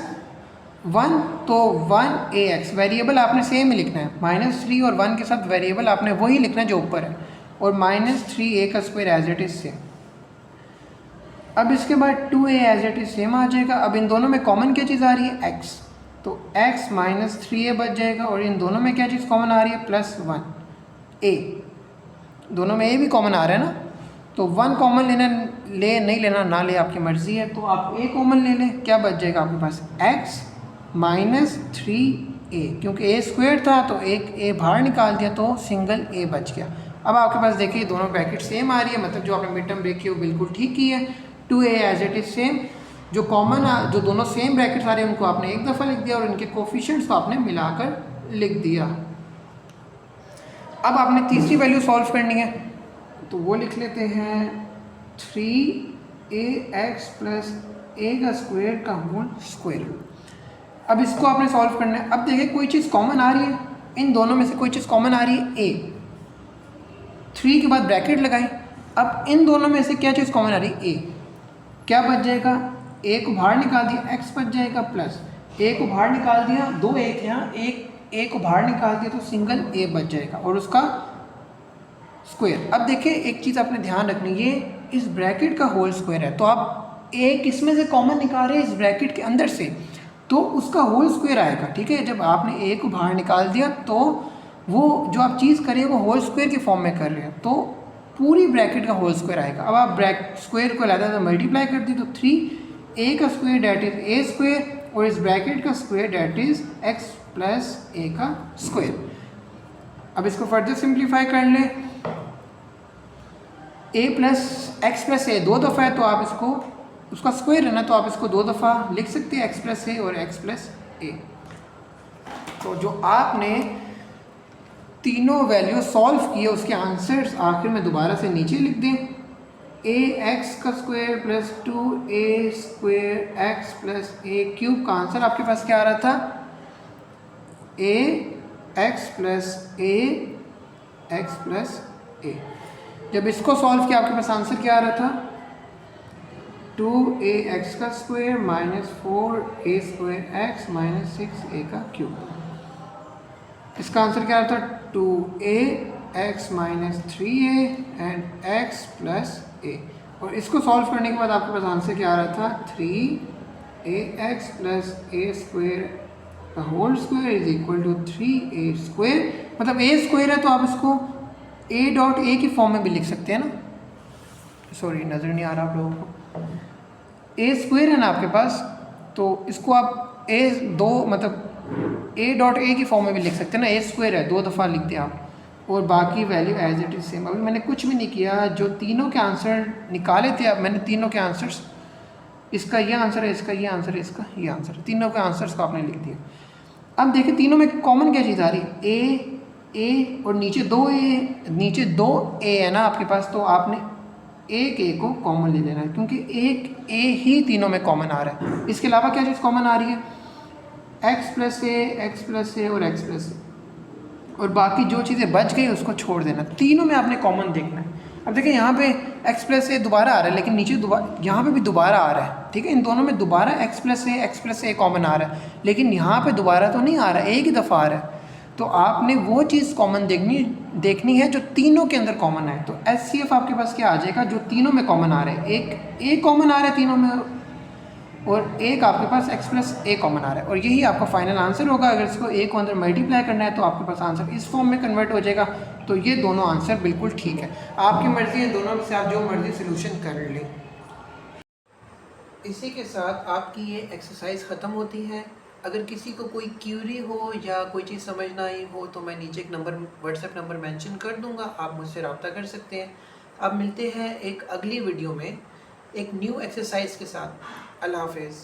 1, तो 1ax, वेरिएबल आपने सेम ही लिखना है, -3 और 1 के साथ वेरिएबल आपने वही लिखना है जो ऊपर है, और -3a का square as it is same. अब इसके बाद 2a as it is same आ जाएगा। अब इन दोनों में कॉमन क्या चीज़ आ रही है x, तो x -3a बच जाएगा, और इन दोनों में क्या चीज़ कॉमन आ रही है +1a, दोनों में a भी कॉमन आ रहा है ना, तो 1 कॉमन लेना ले नहीं लेना ना ले आपकी मर्ज़ी है, तो आप a कॉमन ले लें, क्या बच जाएगा आपके पास x -3a, क्योंकि a स्क्वायर था तो एक a बाहर निकाल दिया तो सिंगल a बच गया। अब आपके पास देखिए दोनों ब्रैकेट सेम आ रही है, मतलब जो आपने मिड टर्म ब्रेक की वो बिल्कुल ठीक की है, 2a as it is same, जो कॉमन जो दोनों सेम ब्रैकेट्स आ रहे हैं उनको आपने एक दफ़ा लिख दिया और इनके कोफिशिएंट्स को आपने मिलाकर लिख दिया। अब आपने तीसरी वैल्यू सॉल्व करनी है, तो वो लिख लेते हैं 3ax प्लस a का स्क्वायर का होल स्क्वायर। अब इसको आपने सॉल्व करना है। अब देखिए कोई चीज़ कॉमन आ रही है, इन दोनों में से कोई चीज़ कॉमन आ रही है a, 3 के बाद ब्रैकेट लगाएं। अब इन दोनों में से क्या चीज़ कॉमन आ रही है a, क्या बच जाएगा, a को बाहर निकाल दिया x बच जाएगा, प्लस a को बाहर निकाल दिया, 2 a थे यहाँ, एक a को बाहर निकाल दिया तो सिंगल a बच जाएगा और उसका स्क्वायर। अब देखिए एक चीज़ आपने ध्यान रखनी, ये इस ब्रैकेट का होल स्क्वायर है, तो आप a किस में से कॉमन निकाल रहे हैं, इस ब्रैकेट के अंदर से, तो उसका होल स्क्वायर आएगा, ठीक है। जब आपने a को बाहर निकाल दिया तो वो जो आप चीज़ कर रहे हैं वो होल स्क्वायर के फॉर्म में कर रहे हैं, तो पूरी ब्रैकेट का होल स्क्वायर आएगा। अब आप स्क्वायर को अलग मल्टीप्लाई कर दी तो 3a का square that is a square, और इस ब्रैकेट का square that is x plus a का स्क्वायर। अब इसको फर्दर सिंप्लीफाई कर लें, a plus x plus a 2 दफ़ा है तो आप इसको, उसका स्क्वायर है ना, तो आप इसको 2 दफ़ा लिख सकते हैं x प्लस a और x प्लस a। तो जो आपने तीनों वैल्यू सॉल्व किए उसके आंसर्स आखिर में दोबारा से नीचे लिख दें, ax का square plus 2a square x plus a cube का आंसर आपके पास क्या आ रहा था, ax प्लस a। जब इसको सॉल्व किया आपके पास आंसर क्या आ रहा था, 2ax का square minus 4a square x minus 6a का क्यूब। इसका आंसर क्या आ रहा था, 2ax minus 3a and x plus a। और इसको सॉल्व करने के बाद आपके पास आंसर क्या आ रहा था, 3ax प्लस a स्क्वायर का whole square is equal to 3a square. मतलब a स्क्वायर है तो आप इसको a डॉट a की फॉर्म में भी लिख सकते हैं ना, सॉरी नज़र नहीं आ रहा आप लोगों को, a स्क्वायर है ना आपके पास, तो इसको आप a 2 मतलब ए डॉट ए की फॉर्म में भी लिख सकते हैं ना, ए स्क्वायर है, 2 दफ़ा लिखते हैं आप, और बाकी value as it is same. अभी मैंने कुछ भी नहीं किया, जो तीनों के आंसर निकाले थे, अब मैंने तीनों के आंसर्स, इसका ये आंसर है, इसका ये आंसर है, इसका ये आंसर है, तीनों के आंसर्स को आपने लिख दिया। अब देखिए तीनों में कॉमन क्या चीज़ आ रही है, ए और नीचे 2 ए है ना आपके पास, तो आपने एक ए को कॉमन ले लेना है, क्योंकि एक ए ही तीनों में कॉमन आ रहा है। इसके अलावा क्या चीज़ कॉमन आ रही है, एक्स प्लस ए और एक्स प्लस ए, और बाकी जो चीज़ें बच गई उसको छोड़ देना। तीनों में आपने कॉमन देखना है। अब देखिए यहाँ पे एक्स प्लस ए दोबारा आ रहा है, लेकिन नीचे यहाँ पे भी दोबारा आ रहा है, ठीक है। इन दोनों में दोबारा एक्स प्लस ए कॉमन आ रहा है, लेकिन यहाँ पे दोबारा तो नहीं आ रहा है, एक ही दफ़ा आ रहा है। तो आपने वो चीज़ कॉमन देखनी है जो तीनों के अंदर कॉमन है। तो एचसीएफ आपके पास क्या आ जाएगा, जो तीनों में कॉमन आ रहे हैं, एक ए कॉमन आ रहा है तीनों में, और एक आपके पास एक्स प्लस ए कॉमन आ रहा है, और यही आपका फाइनल आंसर होगा। अगर इसको ए को अंदर मल्टीप्लाई करना है तो आपके पास आंसर इस फॉर्म में कन्वर्ट हो जाएगा। तो ये दोनों आंसर बिल्कुल ठीक है, आपकी मर्ज़ी है, दोनों में से आप जो मर्ज़ी सोल्यूशन कर लें। इसी के साथ आपकी ये एक्सरसाइज ख़त्म होती है। अगर किसी को कोई क्यूरी हो या कोई चीज़ समझ ना आई हो तो मैं नीचे एक नंबर, व्हाट्सएप नंबर मेंशन कर दूंगा, आप मुझसे रब्ता कर सकते हैं। अब मिलते हैं एक अगली वीडियो में एक न्यू एक्सरसाइज के साथ। अल्लाह हाफ़िज़।